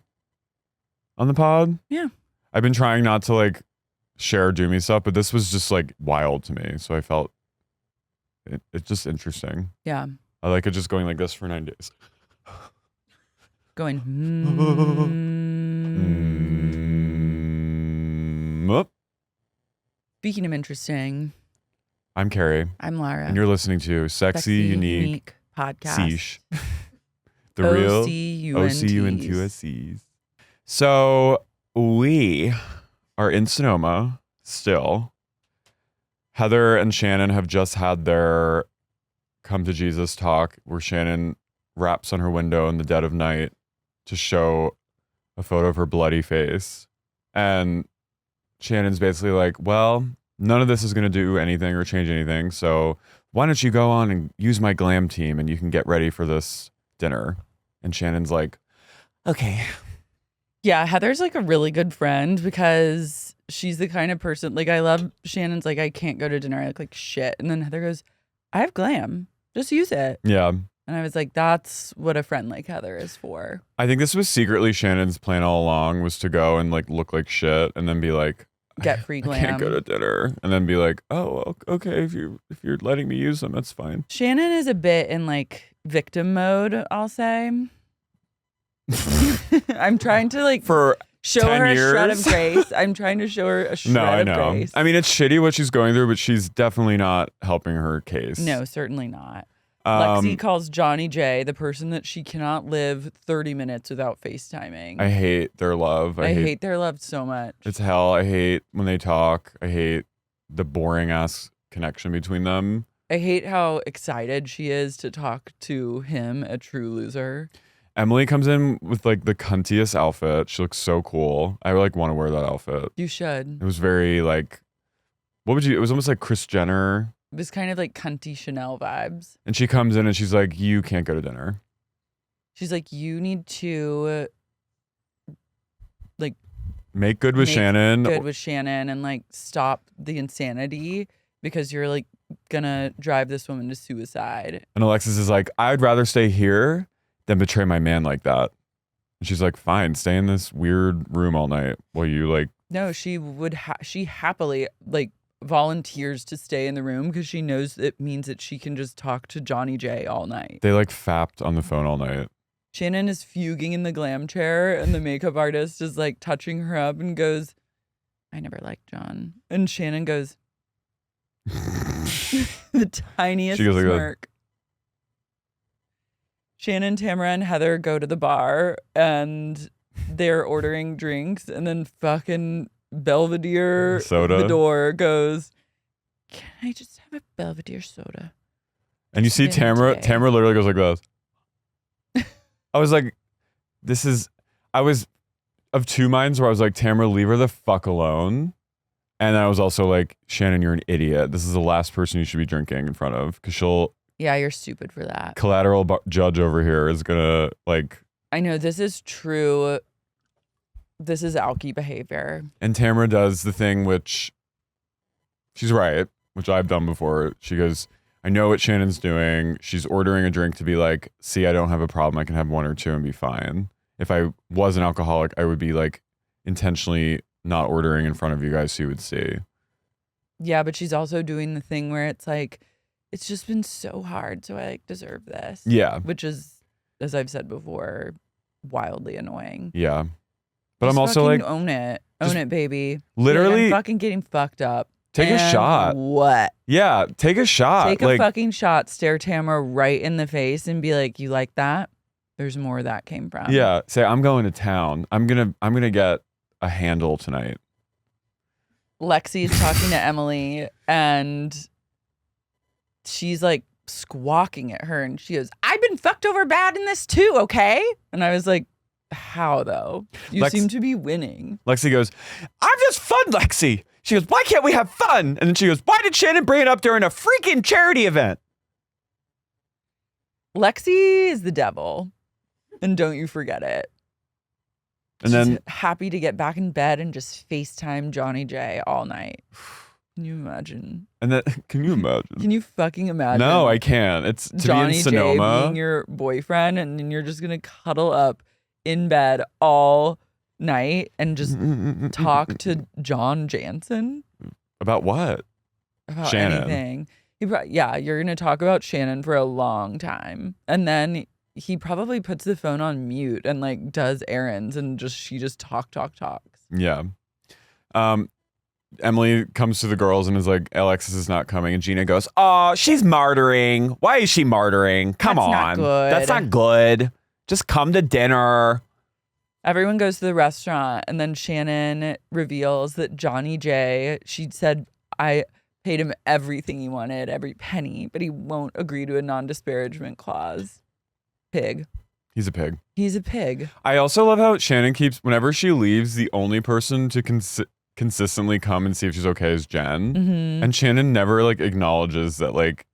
Speaker 1: on the pod.
Speaker 2: Yeah.
Speaker 1: I've been trying not to like share doomy stuff, but this was just like wild to me. So I felt it's just interesting.
Speaker 2: Yeah.
Speaker 1: I like it just going like this for 9 days.
Speaker 2: Going, Speaking of interesting,
Speaker 1: I'm Carey.
Speaker 2: I'm Lara.
Speaker 1: And you're listening to Sexy Unique
Speaker 2: Podcast.
Speaker 1: Seiche. The real OCUNTUSCs. So we are in Sonoma still. Heather and Shannon have just had their come to Jesus talk where Shannon raps on her window in the dead of night to show a photo of her bloody face. And Shannon's basically like, well, none of this is going to do anything or change anything. So why don't you go on and use my glam team and you can get ready for this dinner? And Shannon's like, okay.
Speaker 2: Yeah, Heather's like a really good friend because she's the kind of person, like I love Shannon's like, I can't go to dinner. I look like shit. And then Heather goes, I have glam. Just use it.
Speaker 1: Yeah.
Speaker 2: And I was like, that's what a friend like Heather is for.
Speaker 1: I think this was secretly Shannon's plan all along, was to go and like look like shit and then be like,
Speaker 2: get free glam.
Speaker 1: I can't go to dinner, and then be like, oh, okay, if you're letting me use them, that's fine.
Speaker 2: Shannon is a bit in like victim mode, I'll say. I'm trying to like show her a shred of grace. I'm trying to show her a shred of grace.
Speaker 1: I mean, it's shitty what she's going through, but she's definitely not helping her case.
Speaker 2: No, certainly not. Lexi calls Johnny J the person that she cannot live 30 minutes without FaceTiming.
Speaker 1: I hate their love.
Speaker 2: I hate their love so much.
Speaker 1: It's hell. I hate when they talk. I hate the boring ass connection between them.
Speaker 2: I hate how excited she is to talk to him, a true loser.
Speaker 1: Emily comes in with like the cuntiest outfit. She looks so cool. I like want to wear that outfit.
Speaker 2: You should.
Speaker 1: It was very like, it was almost like Kris Jenner.
Speaker 2: It was kind of like cunty Chanel vibes.
Speaker 1: And she comes in and she's like, you can't go to dinner.
Speaker 2: She's like, you need to like
Speaker 1: make good with Shannon.
Speaker 2: Good with Shannon and like stop the insanity because you're like gonna drive this woman to suicide.
Speaker 1: And Alexis is like, I'd rather stay here than betray my man like that. And she's like, fine, stay in this weird room all night while you like.
Speaker 2: No, she would. She happily like volunteers to stay in the room because she knows it means that she can just talk to Johnny J all night.
Speaker 1: They like fapped on the phone all night.
Speaker 2: Shannon is fuging in the glam chair and the makeup artist is like touching her up and goes, I never liked John. And Shannon goes, the tiniest smirk. Shannon, Tamara, and Heather go to the bar and they're ordering drinks and then fucking Belvedere
Speaker 1: soda.
Speaker 2: The door goes, can I just have a Belvedere soda?
Speaker 1: And you see Tamara literally goes like this. I was like, I was of two minds where I was like, Tamara, leave her the fuck alone. And then I was also like, Shannon, you're an idiot. This is the last person you should be drinking in front of because she'll.
Speaker 2: Yeah, you're stupid for that.
Speaker 1: Collateral judge over here is gonna like.
Speaker 2: I know this is true. This is alky behavior.
Speaker 1: And Tamara does the thing which she's right, which I've done before. She goes, I know what Shannon's doing. She's ordering a drink to be like, see, I don't have a problem. I can have one or two and be fine. If I was an alcoholic, I would be like intentionally not ordering in front of you guys so you would see.
Speaker 2: Yeah, but she's also doing the thing where it's like, it's just been so hard, so I like deserve this.
Speaker 1: Yeah.
Speaker 2: Which is, as I've said before, wildly annoying.
Speaker 1: Yeah. But
Speaker 2: just
Speaker 1: I'm also like,
Speaker 2: own it, baby.
Speaker 1: Literally,
Speaker 2: I'm fucking getting fucked up.
Speaker 1: Take a shot.
Speaker 2: What?
Speaker 1: Yeah, take a shot.
Speaker 2: Take a fucking shot. Stare Tamara right in the face and be like, "You like that? There's more where that came from."
Speaker 1: Yeah. Say, I'm going to town. I'm gonna get a handle tonight.
Speaker 2: Lexi is talking to Emily and she's like squawking at her and she goes, I've been fucked over bad in this too, okay? And I was like, how though? You seem to be winning.
Speaker 1: Lexi goes, I'm just fun, Lexi. She goes, why can't we have fun? And then she goes, why did Shannon bring it up during a freaking charity event?
Speaker 2: Lexi is the devil. And don't you forget it.
Speaker 1: And
Speaker 2: She's
Speaker 1: then
Speaker 2: happy to get back in bed and just FaceTime Johnny J all night. Can you imagine?
Speaker 1: And then can you imagine?
Speaker 2: Can you fucking imagine?
Speaker 1: No, I can't. It's to
Speaker 2: Johnny
Speaker 1: be in Sonoma.
Speaker 2: J being your boyfriend and then you're just gonna cuddle up in bed all night and just talk to John Jansen
Speaker 1: about what?
Speaker 2: About
Speaker 1: Shannon.
Speaker 2: anything. You're gonna talk about Shannon for a long time, and then he probably puts the phone on mute and like does errands and she just talks.
Speaker 1: Yeah. Emily comes to the girls and is like, Alexis is not coming. And Gina goes, oh, she's martyring. Why is she martyring? Come on.
Speaker 2: Not good.
Speaker 1: That's not good. Just come to dinner.
Speaker 2: Everyone goes to the restaurant and then Shannon reveals that Johnny J, she said, I paid him everything he wanted, every penny, but he won't agree to a non-disparagement clause. Pig.
Speaker 1: He's a pig.
Speaker 2: He's a pig.
Speaker 1: I also love how Shannon keeps, whenever she leaves, the only person to consistently come and see if she's okay is Jen.
Speaker 2: Mm-hmm.
Speaker 1: And Shannon never like acknowledges that like,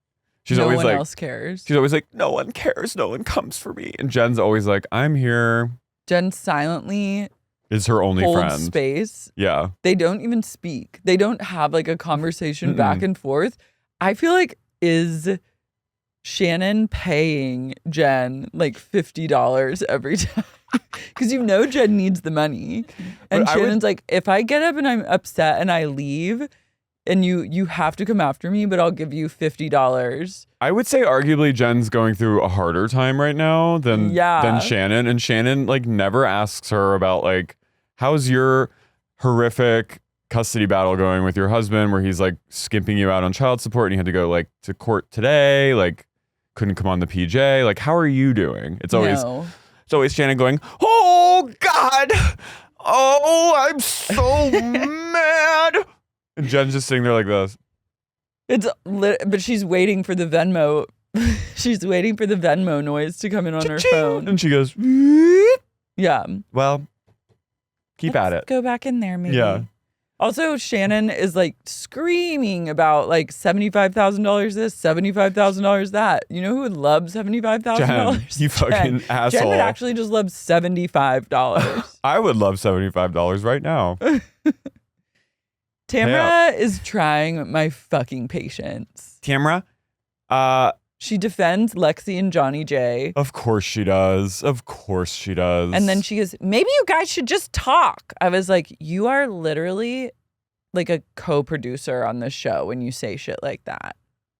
Speaker 1: she's
Speaker 2: no
Speaker 1: always
Speaker 2: one
Speaker 1: like,
Speaker 2: else cares.
Speaker 1: She's always like, no one cares. No one comes for me. And Jen's always like, I'm here.
Speaker 2: Jen silently
Speaker 1: is her only
Speaker 2: holds
Speaker 1: friend.
Speaker 2: Space.
Speaker 1: Yeah.
Speaker 2: They don't even speak. They don't have like a conversation back and forth. I feel like is Shannon paying Jen like $50 every time. Because Jen needs the money. And Shannon's like, if I get up and I'm upset and I leave and you have to come after me, but I'll give you $50.
Speaker 1: I would say arguably Jen's going through a harder time right now than Shannon. And Shannon like never asks her about like, how's your horrific custody battle going with your husband where he's like skimping you out on child support and you had to go like to court today, like couldn't come on the PJ. Like, how are you doing? It's always Shannon going, oh God, oh, I'm so mad. And Jen's just sitting there like this.
Speaker 2: But she's waiting for the Venmo. She's waiting for the Venmo noise to come in on her phone.
Speaker 1: And she goes,
Speaker 2: yeah.
Speaker 1: Well, keep at it.
Speaker 2: Go back in there, maybe.
Speaker 1: Yeah.
Speaker 2: Also, Shannon is like screaming about like $75,000 this, $75,000 that. You know who would love $75,000?
Speaker 1: You fucking asshole.
Speaker 2: Jen would actually just love $75.
Speaker 1: I would love $75 right now.
Speaker 2: Tamra is trying my fucking patience.
Speaker 1: Tamra?
Speaker 2: She defends Lexi and Johnny J.
Speaker 1: Of course she does. Of course she does.
Speaker 2: And then she goes, maybe you guys should just talk. I was like, you are literally like a co-producer on this show when you say shit like that.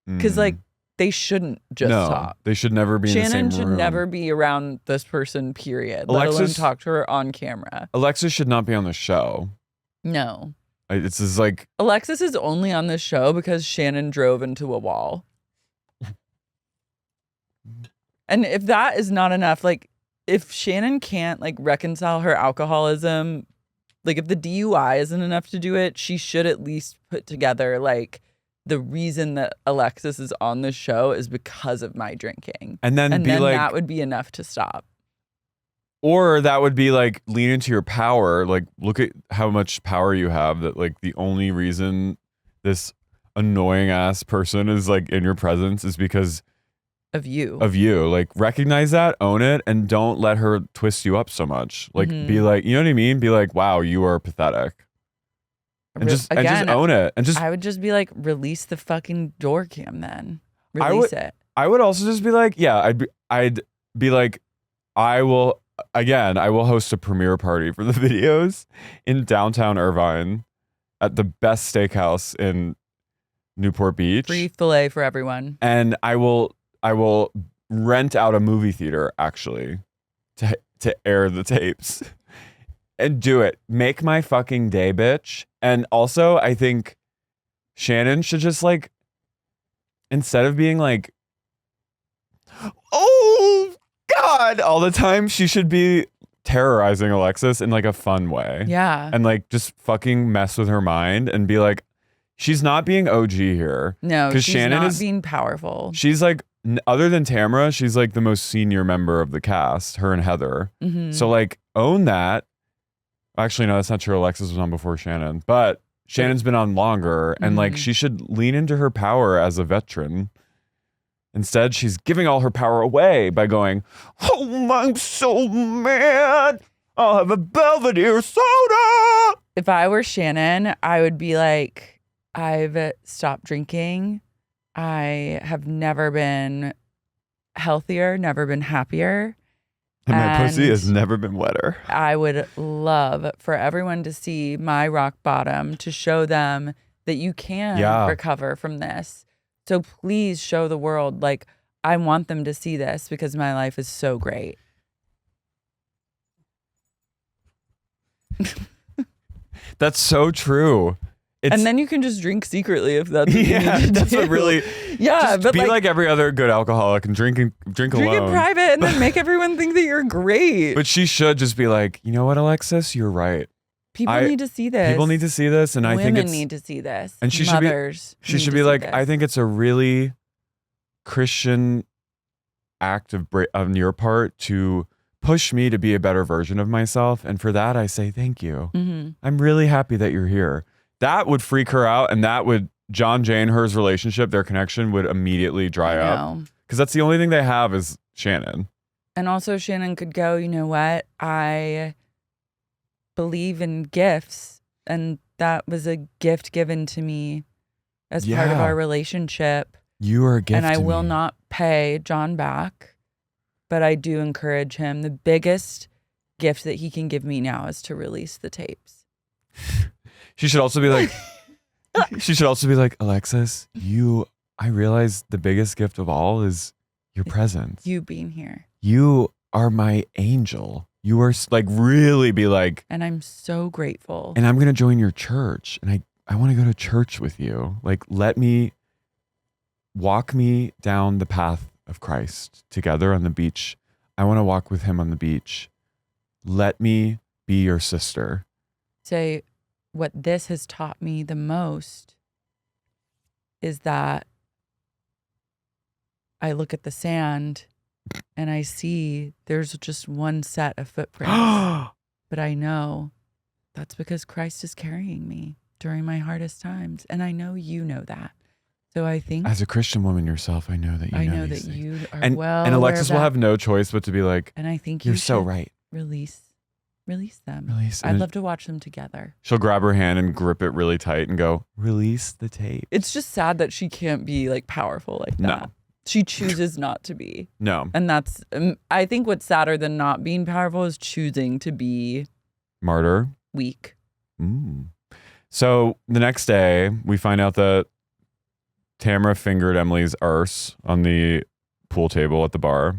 Speaker 2: Because like they shouldn't just talk.
Speaker 1: They should never be in the same room.
Speaker 2: Shannon should never be around this person, period. Let alone talk to her on camera.
Speaker 1: Alexis should not be on the show.
Speaker 2: No.
Speaker 1: It's just like...
Speaker 2: Alexis is only on this show because Shannon drove into a wall. And if that is not enough, like if Shannon can't like reconcile her alcoholism, like if the DUI isn't enough to do it, she should at least put together like the reason that Alexis is on this show is because of my drinking.
Speaker 1: And then like,
Speaker 2: that would be enough to stop.
Speaker 1: Or that would be like lean into your power. Like look at how much power you have that like the only reason this annoying ass person is like in your presence is because
Speaker 2: of you.
Speaker 1: Like recognize that, own it, and don't let her twist you up so much. Like be like, you know what I mean? Be like, wow, you are pathetic. And just own it. And just
Speaker 2: I would just be like, release the fucking door cam then. Release it.
Speaker 1: I would also just be like, yeah, I'd be like, I will host a premiere party for the videos in downtown Irvine at the best steakhouse in Newport Beach.
Speaker 2: Free filet for everyone.
Speaker 1: And I will rent out a movie theater actually to air the tapes and do it. Make my fucking day, bitch. And also I think Shannon should just like, instead of being like, oh God, all the time, she should be terrorizing Alexis in like a fun way.
Speaker 2: Yeah.
Speaker 1: And like just fucking mess with her mind and be like, she's not being OG here.
Speaker 2: No,
Speaker 1: because
Speaker 2: she's
Speaker 1: Shannon
Speaker 2: not being powerful.
Speaker 1: She's like, other than Tamra, she's like the most senior member of the cast, her and Heather. So like own that. Actually, no, that's not true. Alexis was on before Shannon, but Shannon's been on longer and like she should lean into her power as a veteran. Instead, she's giving all her power away by going, oh, I'm so mad. I'll have a Belvedere soda.
Speaker 2: If I were Shannon, I would be like, I've stopped drinking. I have never been healthier, never been happier.
Speaker 1: And my pussy has never been wetter.
Speaker 2: I would love for everyone to see my rock bottom, to show them that you can recover from this. So please show the world, like, I want them to see this because my life is so great.
Speaker 1: That's so true.
Speaker 2: And then you can just drink secretly if that's what you need to
Speaker 1: that's
Speaker 2: do.
Speaker 1: what really.
Speaker 2: Yeah,
Speaker 1: but be like every other good alcoholic and drink alone.
Speaker 2: Drink in private and then make everyone think that you're great.
Speaker 1: But she should just be like, you know what, Alexis, you're right.
Speaker 2: People need to see this.
Speaker 1: People need to see this, and I think
Speaker 2: women need to see this.
Speaker 1: And she
Speaker 2: should
Speaker 1: be like, I think it's a really Christian act on your part to push me to be a better version of myself, and for that I say thank you. I'm really happy that you're here. That would freak her out, and that would John, Jane, her's relationship, their connection would immediately dry up because that's the only thing they have is Shannon.
Speaker 2: And also Shannon could go, you know what? I believe in gifts, and that was a gift given to me as part of our relationship.
Speaker 1: You are a gift,
Speaker 2: and I will not pay John back, but I do encourage him. The biggest gift that he can give me now is to release the tapes.
Speaker 1: She should also be like, Alexis, I realize the biggest gift of all is your presence.
Speaker 2: You being here.
Speaker 1: You are my angel. You are like, really be like.
Speaker 2: And I'm so grateful.
Speaker 1: And I'm going to join your church. And I want to go to church with you. Like, walk me down the path of Christ together on the beach. I want to walk with him on the beach. Let me be your sister.
Speaker 2: Say, what this has taught me the most is that I look at the sand and I see there's just one set of footprints. But I know that's because Christ is carrying me during my hardest times. And I know you know that. So I think
Speaker 1: as a Christian woman yourself, I know that you know these things.
Speaker 2: You are
Speaker 1: and Alexis will have no choice but to be like,
Speaker 2: and I think
Speaker 1: you're so right.
Speaker 2: Release them.
Speaker 1: Release.
Speaker 2: I'd love to watch them together.
Speaker 1: She'll grab her hand and grip it really tight and go, release the tape.
Speaker 2: It's just sad that she can't be like powerful like that.
Speaker 1: No.
Speaker 2: She chooses not to be.
Speaker 1: No.
Speaker 2: And that's, I think what's sadder than not being powerful is choosing to be
Speaker 1: martyr.
Speaker 2: Weak.
Speaker 1: So the next day, we find out that Tamara fingered Emily's arse on the pool table at the bar.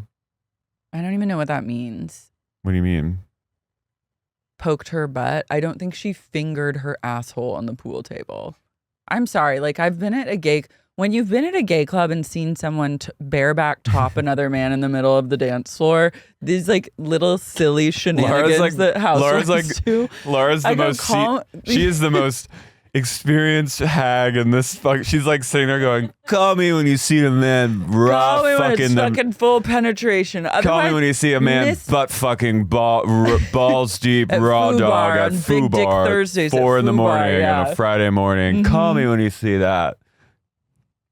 Speaker 2: I don't even know what that means.
Speaker 1: What do you mean?
Speaker 2: Poked her butt. I don't think she fingered her asshole on the pool table. I'm sorry. Like, I've been at a gay... When you've been at a gay club and seen someone bareback top another man in the middle of the dance floor, these like little silly shenanigans that housewives do.
Speaker 1: Laura's the most... She is the most... experienced hag in this she's like sitting there going, call me when you see a man
Speaker 2: call me when it's fucking full penetration.
Speaker 1: Call me when you see a man butt fucking balls deep raw dog at Foo Bar
Speaker 2: Thursdays
Speaker 1: 4 in the morning on a Friday morning. Call me when you see that.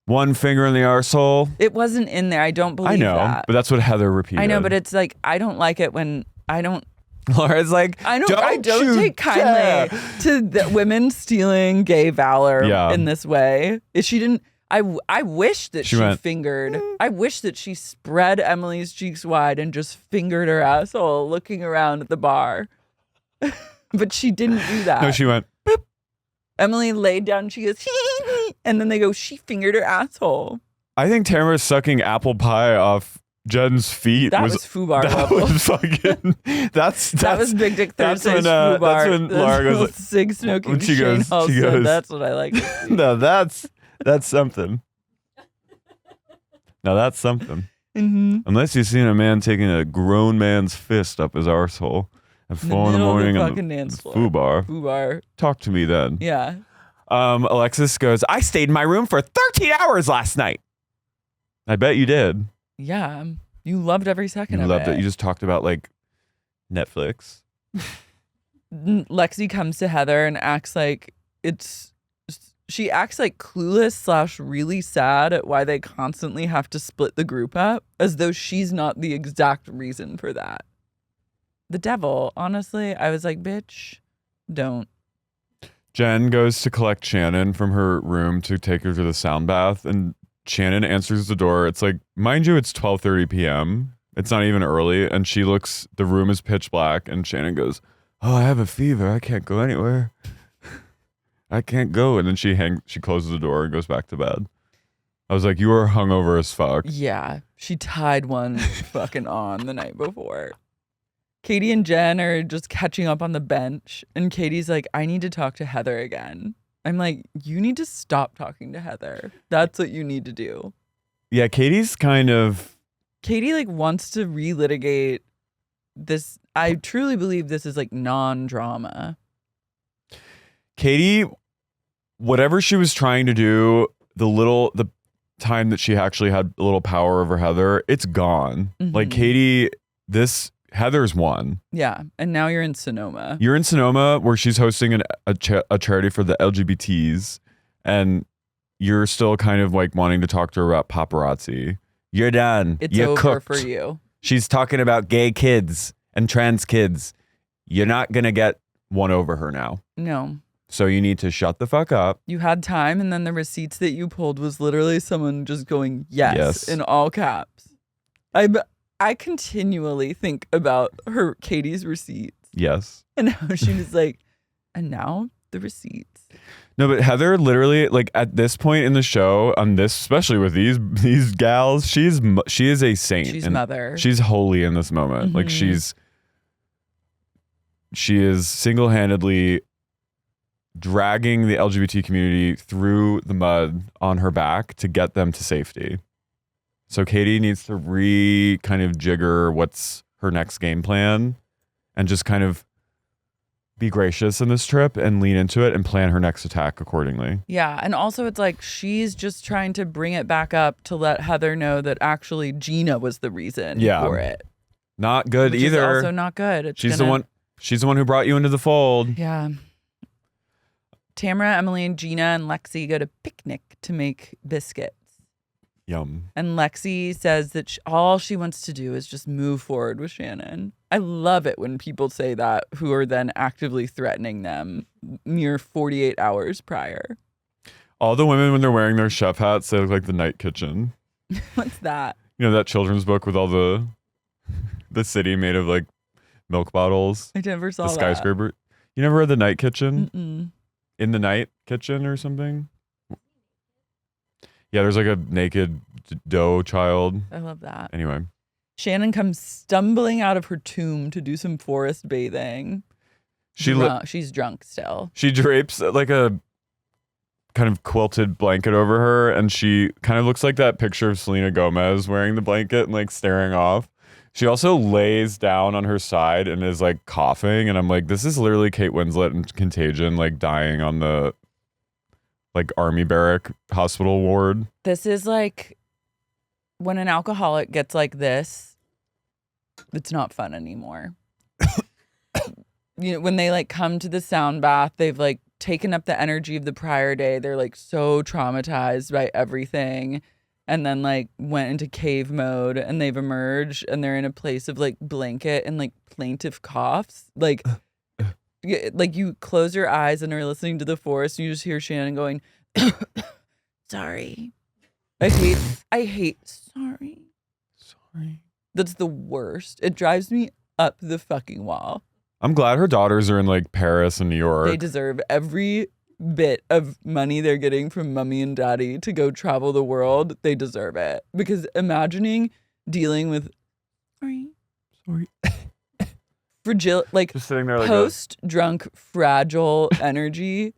Speaker 1: One finger in the arsehole.
Speaker 2: It wasn't in there. I don't believe that.
Speaker 1: I know, but that's what Heather repeated.
Speaker 2: I know, but it's like, I don't like it when I don't.
Speaker 1: Laura's like,
Speaker 2: I don't take kindly to the women stealing gay valor in this way. She didn't. I wish that she fingered. I wish that she spread Emily's cheeks wide and just fingered her asshole, looking around at the bar. But she didn't do that.
Speaker 1: No, she went. Boop.
Speaker 2: Emily laid down. She goes, and then they go, she fingered her asshole.
Speaker 1: I think Tamara's sucking apple pie off Jen's feet.
Speaker 2: That was Foo Bar.
Speaker 1: That was fucking. That was
Speaker 2: Big Dick Thursday's Foo Bar.
Speaker 1: That's when Lara goes.
Speaker 2: Sig smoking.
Speaker 1: She goes.
Speaker 2: That's what I like.
Speaker 1: No, that's something. Now that's something. Unless you've seen a man taking a grown man's fist up his arsehole at 4 in the morning on the Foo Bar.
Speaker 2: Foo Bar.
Speaker 1: Talk to me then.
Speaker 2: Yeah.
Speaker 1: Alexis goes, I stayed in my room for 13 hours last night. I bet you did.
Speaker 2: Yeah, you loved every second of it.
Speaker 1: You loved it. You just talked about like Netflix.
Speaker 2: Lexi comes to Heather and acts like she acts like clueless / really sad at why they constantly have to split the group up, as though she's not the exact reason for that. The devil, honestly, I was like, bitch, don't.
Speaker 1: Jen goes to collect Shannon from her room to take her to the sound bath, and Shannon answers the door. It's like, mind you, it's 12:30 p.m. It's not even early. And she looks, the room is pitch black. And Shannon goes, oh, I have a fever. I can't go anywhere. I can't go. And then she closes the door and goes back to bed. I was like, you are hungover as fuck.
Speaker 2: Yeah. She tied one fucking on the night before. Katie and Jen are just catching up on the bench. And Katie's like, I need to talk to Heather again. I'm like, you need to stop talking to Heather. That's what you need to do.
Speaker 1: Yeah, Katie
Speaker 2: like wants to relitigate this. I truly believe this is like non-drama.
Speaker 1: Katie, whatever she was trying to do, the time that she actually had a little power over Heather, it's gone. Like Katie, Heather's won.
Speaker 2: Yeah, and now you're in Sonoma.
Speaker 1: You're in Sonoma, where she's hosting a charity for the LGBTs, and you're still kind of like wanting to talk to her about paparazzi. You're done. You're
Speaker 2: over
Speaker 1: cooked.
Speaker 2: For you.
Speaker 1: She's talking about gay kids and trans kids. You're not gonna get one over her now.
Speaker 2: No.
Speaker 1: So you need to shut the fuck up.
Speaker 2: You had time, and then the receipts that you pulled was literally someone just going, yes. In all caps. I continually think about Katie's receipts.
Speaker 1: Yes.
Speaker 2: And how she was like, and now the receipts.
Speaker 1: No, but Heather literally, like at this point in the show, on this, especially with these gals, she is a saint.
Speaker 2: She's mother.
Speaker 1: She's holy in this moment.
Speaker 2: Mm-hmm.
Speaker 1: Like she is single-handedly dragging the LGBT community through the mud on her back to get them to safety. So Katie needs to kind of jigger what's her next game plan and just kind of be gracious in this trip and lean into it and plan her next attack accordingly.
Speaker 2: Yeah. And also it's like she's just trying to bring it back up to let Heather know that actually Gina was the reason for it.
Speaker 1: Not good
Speaker 2: Which
Speaker 1: either.
Speaker 2: Is also not good.
Speaker 1: She's the one who brought you into the fold.
Speaker 2: Yeah. Tamara, Emily, and Gina and Lexi go to picnic to make biscuits.
Speaker 1: Yum.
Speaker 2: And Lexi says that all she wants to do is just move forward with Shannon. I love it when people say that who are then actively threatening them mere 48 hours prior.
Speaker 1: All the women, when they're wearing their chef hats, they look like the Night Kitchen.
Speaker 2: What's that?
Speaker 1: You know that children's book with all the city made of like milk bottles?
Speaker 2: I never saw
Speaker 1: the skyscraper. That. You never read The Night Kitchen?
Speaker 2: Mm-mm.
Speaker 1: In the Night Kitchen or something? Yeah, there's like a naked dough child.
Speaker 2: I love that.
Speaker 1: Anyway.
Speaker 2: Shannon comes stumbling out of her tomb to do some forest bathing. She's drunk still.
Speaker 1: She drapes like a kind of quilted blanket over her, and she kind of looks like that picture of Selena Gomez wearing the blanket and like staring off. She also lays down on her side and is like coughing, and I'm like, this is literally Kate Winslet in Contagion, like dying on the like army barrack hospital ward.
Speaker 2: This is like when an alcoholic gets like this, it's not fun anymore. You know, when they like come to the sound bath, they've like taken up the energy of the prior day. They're like so traumatized by everything, and then like went into cave mode, and they've emerged and they're in a place of like blanket and like plaintive coughs. Like you close your eyes and are listening to the forest, and you just hear Shannon going, sorry. I hate sorry. That's the worst. It drives me up the fucking wall.
Speaker 1: I'm glad her daughters are in like Paris and New York.
Speaker 2: They deserve every bit of money they're getting from mommy and daddy to go travel the world. They deserve it. Because imagining dealing with sorry. Fragile, like
Speaker 1: just sitting there like
Speaker 2: post-drunk fragile energy.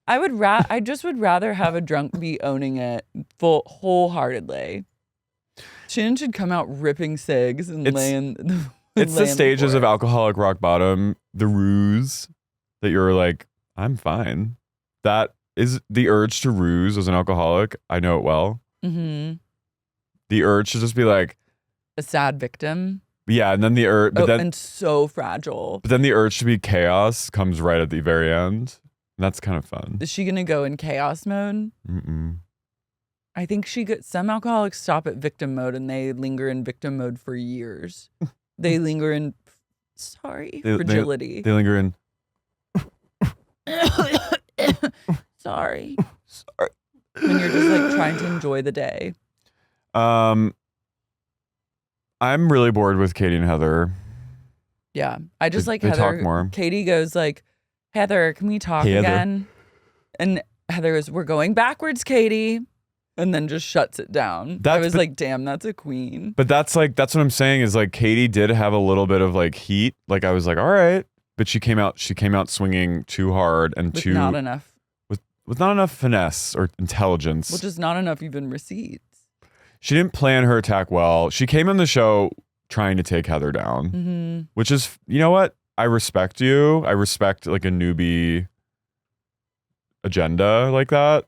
Speaker 2: I just would rather have a drunk be owning it wholeheartedly. Shannon should come out ripping cigs and laying.
Speaker 1: It's the stages of alcoholic rock bottom, the ruse that you're like, I'm fine. That is the urge to ruse as an alcoholic. I know it well.
Speaker 2: Mm-hmm.
Speaker 1: The urge to just be like
Speaker 2: a sad victim.
Speaker 1: Yeah, and then the urge,
Speaker 2: and so fragile.
Speaker 1: But then the urge to be chaos comes right at the very end. And that's kind of fun.
Speaker 2: Is she gonna go in chaos mode?
Speaker 1: Mm-mm.
Speaker 2: I think some alcoholics stop at victim mode and they linger in victim mode for years. They linger in fragility.
Speaker 1: They linger in
Speaker 2: sorry. When you're just like trying to enjoy the day.
Speaker 1: I'm really bored with Katie and Heather.
Speaker 2: Yeah. I just like
Speaker 1: they
Speaker 2: Heather.
Speaker 1: Talk more.
Speaker 2: Katie goes like, Heather, can we talk again? And Heather goes, we're going backwards, Katie. And then just shuts it down. I was like, damn, that's a queen.
Speaker 1: But that's what I'm saying is like Katie did have a little bit of like heat. Like I was like, all right. But she came out swinging too hard and
Speaker 2: with not enough.
Speaker 1: With not enough finesse or intelligence.
Speaker 2: Which is not enough even receipts.
Speaker 1: She didn't plan her attack well. She came on the show trying to take Heather down, which is, you know what? I respect you. I respect like a newbie agenda like that.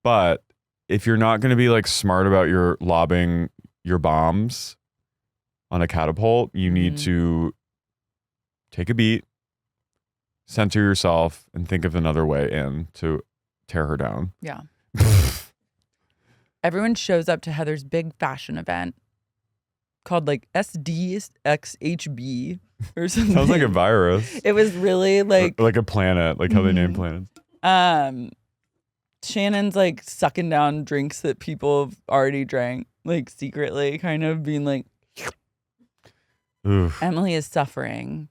Speaker 1: But if you're not going to be like smart about your lobbing your bombs on a catapult, you need to take a beat, center yourself, and think of another way in to tear her down.
Speaker 2: Yeah. Everyone shows up to Heather's big fashion event. called like SDXHB or something.
Speaker 1: Sounds like a virus.
Speaker 2: It was really like
Speaker 1: Or like a planet, like how they name planets.
Speaker 2: Shannon's like sucking down drinks that people have already drank, like secretly, kind of being like,
Speaker 1: Oof.
Speaker 2: Emily is suffering.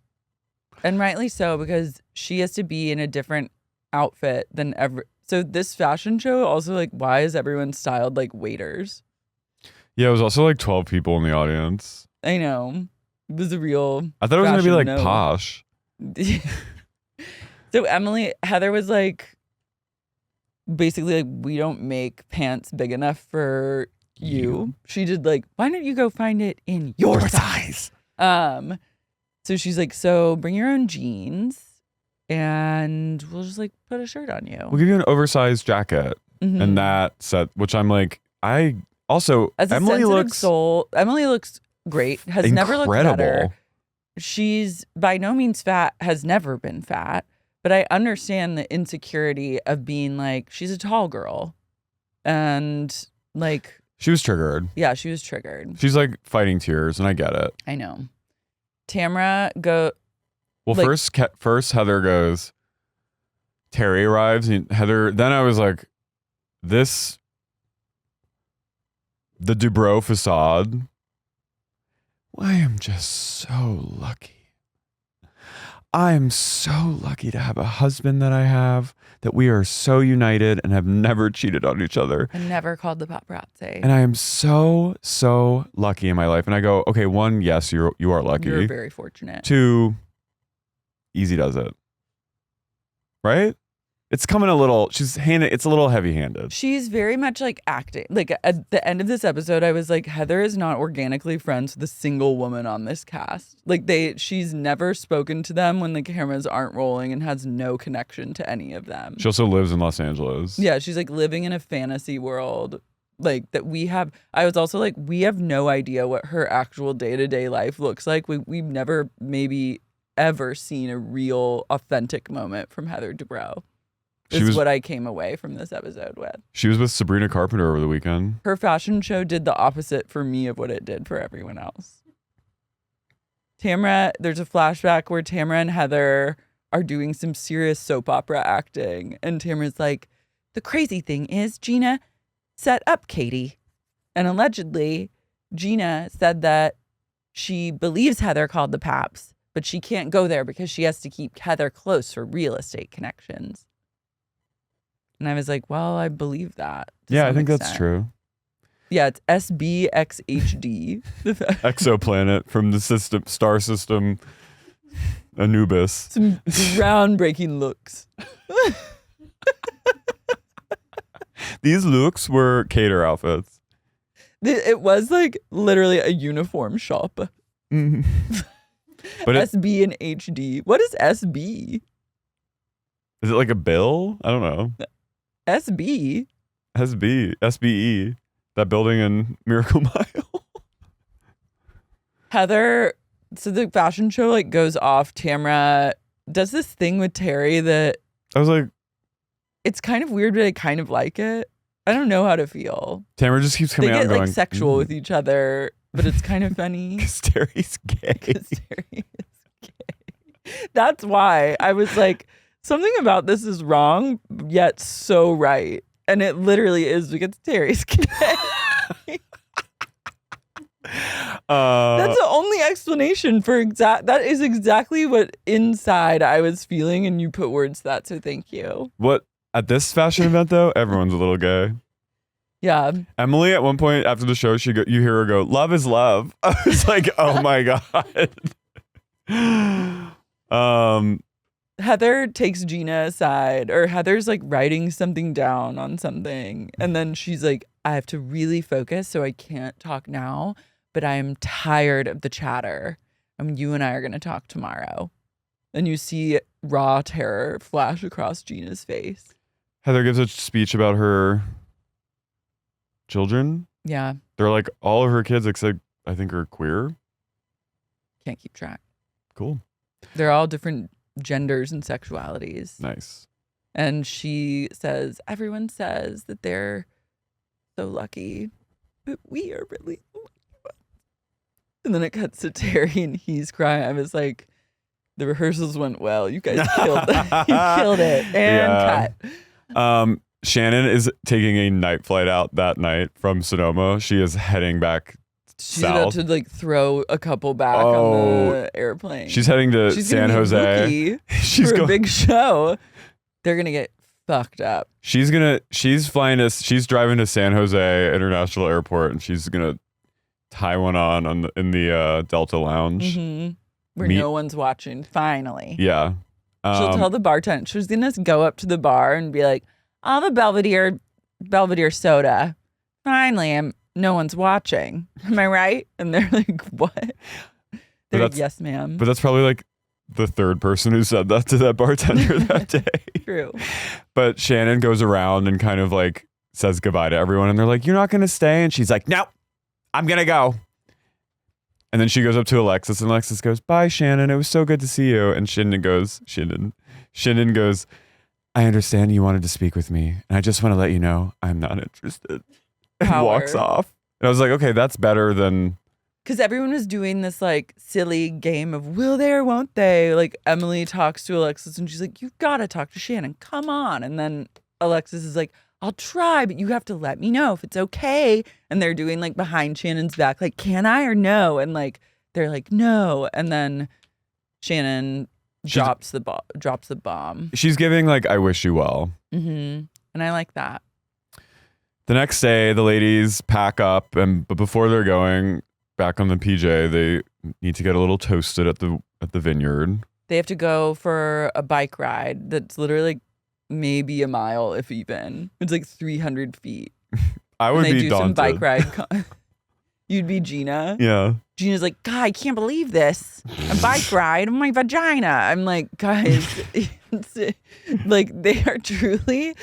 Speaker 2: And rightly so, because she has to be in a different outfit than ever. So this fashion show also, like, why is everyone styled like waiters?
Speaker 1: Yeah, it was also like 12 people in the audience.
Speaker 2: I know. It was a real
Speaker 1: I thought it was going to be like
Speaker 2: fashion
Speaker 1: posh.
Speaker 2: So Heather was like, basically like, we don't make pants big enough for you. She did like, why don't you go find it in your size? So she's like, so bring your own jeans and we'll just like put a shirt on you.
Speaker 1: We'll give you an oversized jacket.
Speaker 2: Mhm.
Speaker 1: And that set, which I'm like, I also,
Speaker 2: As a
Speaker 1: Emily
Speaker 2: sensitive soul, Emily looks great, has never looked better.
Speaker 1: incredible.
Speaker 2: She's by no means fat, has never been fat, but I understand the insecurity of being like, she's a tall girl. And like,
Speaker 1: She was triggered.
Speaker 2: yeah, she was triggered.
Speaker 1: She's like fighting tears, and I get it.
Speaker 2: I know. Tamra
Speaker 1: Well,
Speaker 2: like-
Speaker 1: first Heather goes, Terry arrives, and Heather, then I was like, the Dubrow facade. I am just so lucky. I am so lucky to have a husband that I have, that we are so united and have never cheated on each other.
Speaker 2: I never called the paparazzi.
Speaker 1: And I am so, so lucky in my life. And I go, okay, one, yes, you are lucky.
Speaker 2: You're very fortunate.
Speaker 1: Two, easy does it. Right? It's coming a little, it's a little heavy handed.
Speaker 2: She's very much like acting. Like at the end of this episode, I was like, Heather is not organically friends with a single woman on this cast. Like she's never spoken to them when the cameras aren't rolling and has no connection to any of them.
Speaker 1: She also lives in Los Angeles.
Speaker 2: Yeah, she's like living in a fantasy world like that we have. I was also like, we have no idea what her actual day-to-day life looks like. We've never maybe ever seen a real authentic moment from Heather Dubrow. Is what I came away from this episode with.
Speaker 1: She was with Sabrina Carpenter over the weekend.
Speaker 2: Her fashion show did the opposite for me of what it did for everyone else. There's a flashback where Tamra and Heather are doing some serious soap opera acting. And Tamra's like, the crazy thing is Gina set up Katie. And allegedly, Gina said that she believes Heather called the Paps, but she can't go there because she has to keep Heather close for real estate connections. And I was like, well, I believe that.
Speaker 1: Yeah, I think that's true.
Speaker 2: Yeah, it's SBXHD.
Speaker 1: Exoplanet from the star system Anubis.
Speaker 2: Some groundbreaking looks.
Speaker 1: These looks were cater outfits.
Speaker 2: It was like literally a uniform shop.
Speaker 1: But
Speaker 2: SB and HD. What is SB?
Speaker 1: Is it like a bill? I don't know.
Speaker 2: SB?
Speaker 1: SBE. That building in Miracle Mile.
Speaker 2: Heather, so the fashion show like goes off. Tamra does this thing with Terry that
Speaker 1: I was like,
Speaker 2: it's kind of weird, but I kind of like it. I don't know how to feel.
Speaker 1: Tamra just keeps coming
Speaker 2: they
Speaker 1: out
Speaker 2: get
Speaker 1: and going,
Speaker 2: like sexual with each other, but it's kind of funny.
Speaker 1: Because Terry's gay.
Speaker 2: Because Terry is gay. That's why I was like, something about this is wrong, yet so right. And it literally is because Terry's gay. That's the only explanation for that is exactly what inside I was feeling, and you put words to that, so thank you.
Speaker 1: What at this fashion event though, everyone's a little gay.
Speaker 2: Yeah.
Speaker 1: Emily at one point after the show, you hear her go, "Love is love." I was like, oh my god.
Speaker 2: Heather takes Gina aside, or Heather's like writing something down on something, and then she's like, I have to really focus, so I can't talk now, but I am tired of the chatter. You and I are going to talk tomorrow. And you see raw terror flash across Gina's face.
Speaker 1: Heather gives a speech about her children.
Speaker 2: Yeah.
Speaker 1: They're like, all of her kids, except I think, are queer.
Speaker 2: Can't keep track.
Speaker 1: Cool.
Speaker 2: They're all different genders and sexualities.
Speaker 1: Nice.
Speaker 2: And she says, everyone says that they're so lucky, but we are really lucky. And then it cuts to Terry and he's crying. I was like, the rehearsals went well. You guys killed it. You killed it. And cut.
Speaker 1: Shannon is taking a night flight out that night from Sonoma. She is heading back
Speaker 2: She's
Speaker 1: south.
Speaker 2: about to like throw a couple back on the airplane.
Speaker 1: She's heading to San Jose.
Speaker 2: Vooki for a big show. They're gonna get fucked up.
Speaker 1: She's driving to San Jose International Airport, and she's gonna tie one on in the Delta Lounge.
Speaker 2: Mm-hmm. Where no one's watching, finally.
Speaker 1: Yeah.
Speaker 2: She'll tell the bartender. She's going to go up to the bar and be like, I'll have a Belvedere soda. Finally, no one's watching. Am I right? And they're like, what? They're like, yes, ma'am.
Speaker 1: But that's probably like the third person who said that to that bartender that day.
Speaker 2: True.
Speaker 1: But Shannon goes around and kind of like says goodbye to everyone, and they're like, you're not going to stay? And she's like, no, I'm going to go. And then she goes up to Alexis, and Alexis goes, bye, Shannon. It was so good to see you. And Shannon goes, I understand you wanted to speak with me, and I just want to let you know I'm not interested. And walks off. And I was like, okay, that's better than...
Speaker 2: Because everyone was doing this like silly game of will they or won't they? Like Emily talks to Alexis, and she's like, you've got to talk to Shannon. Come on. And then Alexis is like, I'll try, but you have to let me know if it's okay. And they're doing like behind Shannon's back, like, can I or no? And like, they're like, no. And then Shannon drops the bomb.
Speaker 1: She's giving like, I wish you well.
Speaker 2: Mm-hmm. And I like that.
Speaker 1: The next day, the ladies pack up, but before they're going back on the PJ, they need to get a little toasted at the vineyard.
Speaker 2: They have to go for a bike ride that's literally like maybe a mile, if even. It's like 300 feet.
Speaker 1: I would be daunted.
Speaker 2: Some bike ride. You'd be Gina.
Speaker 1: Yeah.
Speaker 2: Gina's like, God, I can't believe this. A bike ride on my vagina. I'm like, guys, like they are truly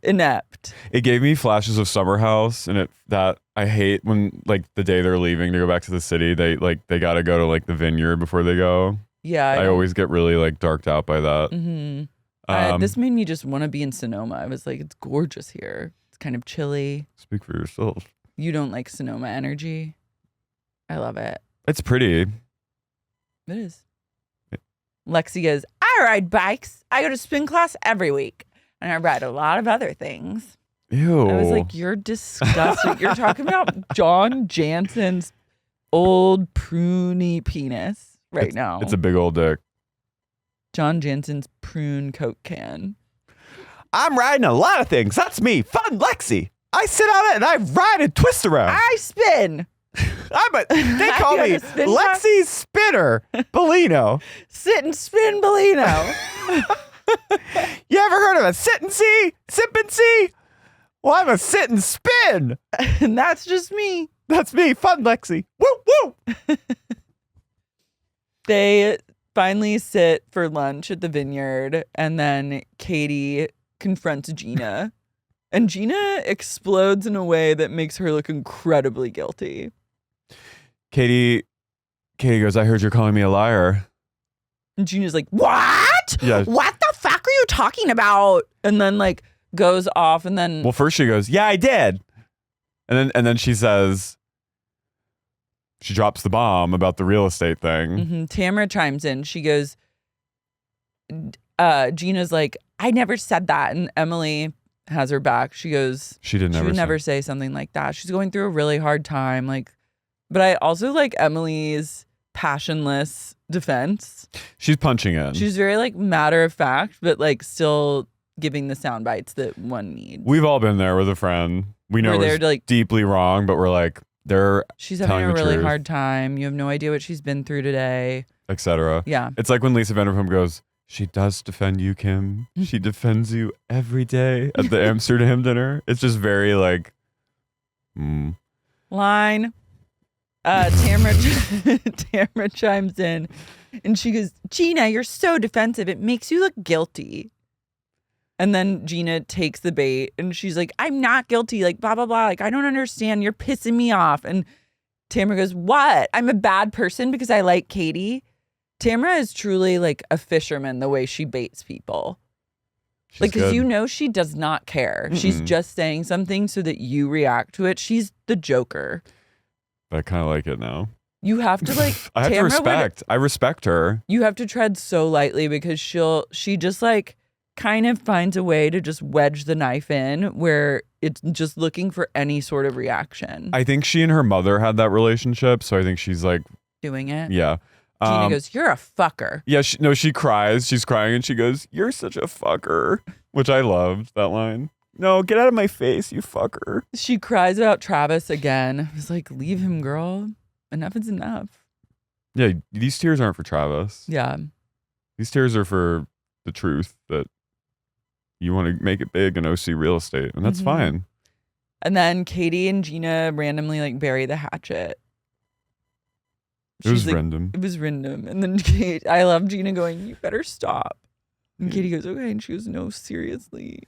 Speaker 2: inept.
Speaker 1: It gave me flashes of Summer House, and that I hate when like the day they're leaving to go back to the city, they got to go to like the vineyard before they go.
Speaker 2: Yeah.
Speaker 1: I always get really like darked out by that.
Speaker 2: Mm-hmm. This made me just want to be in Sonoma. I was like, it's gorgeous here. It's kind of chilly.
Speaker 1: Speak for yourself.
Speaker 2: You don't like Sonoma energy? I love it.
Speaker 1: It's pretty.
Speaker 2: It is. Lexi goes, I ride bikes. I go to spin class every week. And I ride a lot of other things.
Speaker 1: Ew.
Speaker 2: I was like, you're disgusting. You're talking about John Jansen's old pruny penis now.
Speaker 1: It's a big old dick.
Speaker 2: John Jansen's prune Coke can.
Speaker 1: I'm riding a lot of things. That's me, Fun Lexi. I sit on it and I ride and twist around.
Speaker 2: I spin.
Speaker 1: They call me Lexi Spinner Bellino.
Speaker 2: Sit and spin Bellino.
Speaker 1: You ever heard of a sit and see? Sip and see? Well, I'm a sit and spin.
Speaker 2: And that's just me.
Speaker 1: That's me, Fun Lexi. Woo, woo.
Speaker 2: They finally sit for lunch at the vineyard, and then Katie confronts Gina. And Gina explodes in a way that makes her look incredibly guilty. Katie
Speaker 1: goes, I heard you're calling me a liar.
Speaker 2: And Gina's like, what?
Speaker 1: Yeah.
Speaker 2: What the fuck are you talking about? And then like goes off, and then...
Speaker 1: Well, first she goes, yeah, I did. And then she says... She drops the bomb about the real estate thing.
Speaker 2: Mm-hmm. Tamara chimes in. She goes, Gina's like, I never said that. And Emily has her back. She goes, she would never say something like that. She's going through a really hard time. Like, but I also like Emily's passionless defense.
Speaker 1: She's punching in.
Speaker 2: She's very like matter of fact, but like still giving the sound bites that one needs.
Speaker 1: We've all been there with a friend. We know it's like deeply wrong, but we're like, she's
Speaker 2: having a really hard time. You have no idea what she's been through today,
Speaker 1: etc.
Speaker 2: Yeah.
Speaker 1: It's like when Lisa Vanderpump goes, she does defend you, Kim. She defends you every day at the Amsterdam dinner. It's just very like
Speaker 2: line. Tamara chimes in and she goes, Gina, you're so defensive. It makes you look guilty. And then Gina takes the bait and she's like, I'm not guilty. Like, blah, blah, blah. Like, I don't understand. You're pissing me off. And Tamara goes, what? I'm a bad person because I like Katie. Tamara is truly like a fisherman the way she baits people. She's like, because you know she does not care. Mm-mm. She's just saying something so that you react to it. She's the Joker.
Speaker 1: I kind of like it now.
Speaker 2: You have to like.
Speaker 1: I have to
Speaker 2: Tamra would-
Speaker 1: respect. I respect her.
Speaker 2: you have to tread so lightly because she just like kind of finds a way to just wedge the knife in where it's just looking for any sort of reaction.
Speaker 1: I think she and her mother had that relationship, so I think she's like,
Speaker 2: Doing it.
Speaker 1: yeah.
Speaker 2: Gina goes, "You're a fucker."
Speaker 1: Yeah, she cries. She's crying and she goes, "You're such a fucker," which I loved that line. No, get out of my face, you fucker.
Speaker 2: She cries about Travis again. I was like, "Leave him, girl. Enough is enough."
Speaker 1: Yeah, these tears aren't for Travis.
Speaker 2: Yeah.
Speaker 1: These tears are for the truth that you want to make it big in OC real estate, and that's fine.
Speaker 2: And then Katie and Gina randomly like bury the hatchet.
Speaker 1: It was
Speaker 2: She's like,
Speaker 1: random.
Speaker 2: It was random. And then I love Gina going, "You better stop." And Katie goes, "Okay." And she goes, "No, seriously."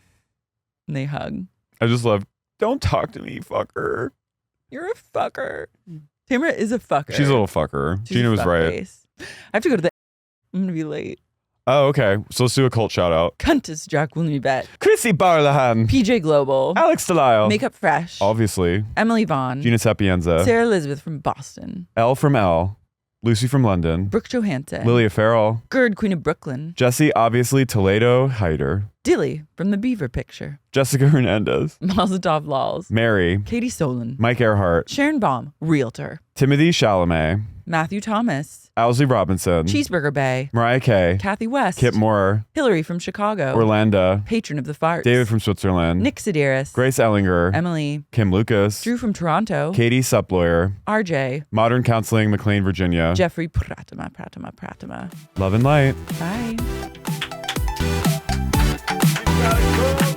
Speaker 2: And they hug.
Speaker 1: I just love, don't talk to me, fucker.
Speaker 2: You're a fucker. Tamara is a fucker.
Speaker 1: She's a little fucker.
Speaker 2: She's
Speaker 1: Gina
Speaker 2: a
Speaker 1: was right.
Speaker 2: face. I have to go to the. I'm gonna be late.
Speaker 1: Oh, okay. So let's do a cult shout out.
Speaker 2: Cuntus Jack Wilney
Speaker 1: Chrissy Barlahan.
Speaker 2: PJ Global.
Speaker 1: Alex Delisle.
Speaker 2: Makeup Fresh.
Speaker 1: Obviously.
Speaker 2: Emily Vaughn.
Speaker 1: Gina Sapienza.
Speaker 2: Sarah Elizabeth from Boston.
Speaker 1: Elle from Elle. Lucy from London.
Speaker 2: Brooke Johansson.
Speaker 1: Lilia Farrell.
Speaker 2: Gerd, Queen of Brooklyn.
Speaker 1: Jesse, obviously, Toledo Hyder.
Speaker 2: Dilly from the Beaver Picture.
Speaker 1: Jessica Hernandez.
Speaker 2: Mazatov Laws.
Speaker 1: Mary.
Speaker 2: Katie Solon.
Speaker 1: Mike Earhart.
Speaker 2: Sharon Baum, Realtor.
Speaker 1: Timothy Chalamet.
Speaker 2: Matthew Thomas.
Speaker 1: Owsley Robinson.
Speaker 2: Cheeseburger Bay.
Speaker 1: Mariah Kay.
Speaker 2: Kathy West.
Speaker 1: Kip Moore.
Speaker 2: Hillary from Chicago.
Speaker 1: Orlando.
Speaker 2: Patron of the Farts.
Speaker 1: David from Switzerland.
Speaker 2: Nick Sedaris.
Speaker 1: Grace Ellinger.
Speaker 2: Emily.
Speaker 1: Kim Lucas.
Speaker 2: Drew from Toronto.
Speaker 1: Katie Suplawyer.
Speaker 2: RJ.
Speaker 1: Modern Counseling, McLean, Virginia.
Speaker 2: Jeffrey Pratama.
Speaker 1: Love and light.
Speaker 2: Bye.
Speaker 1: Gotta go.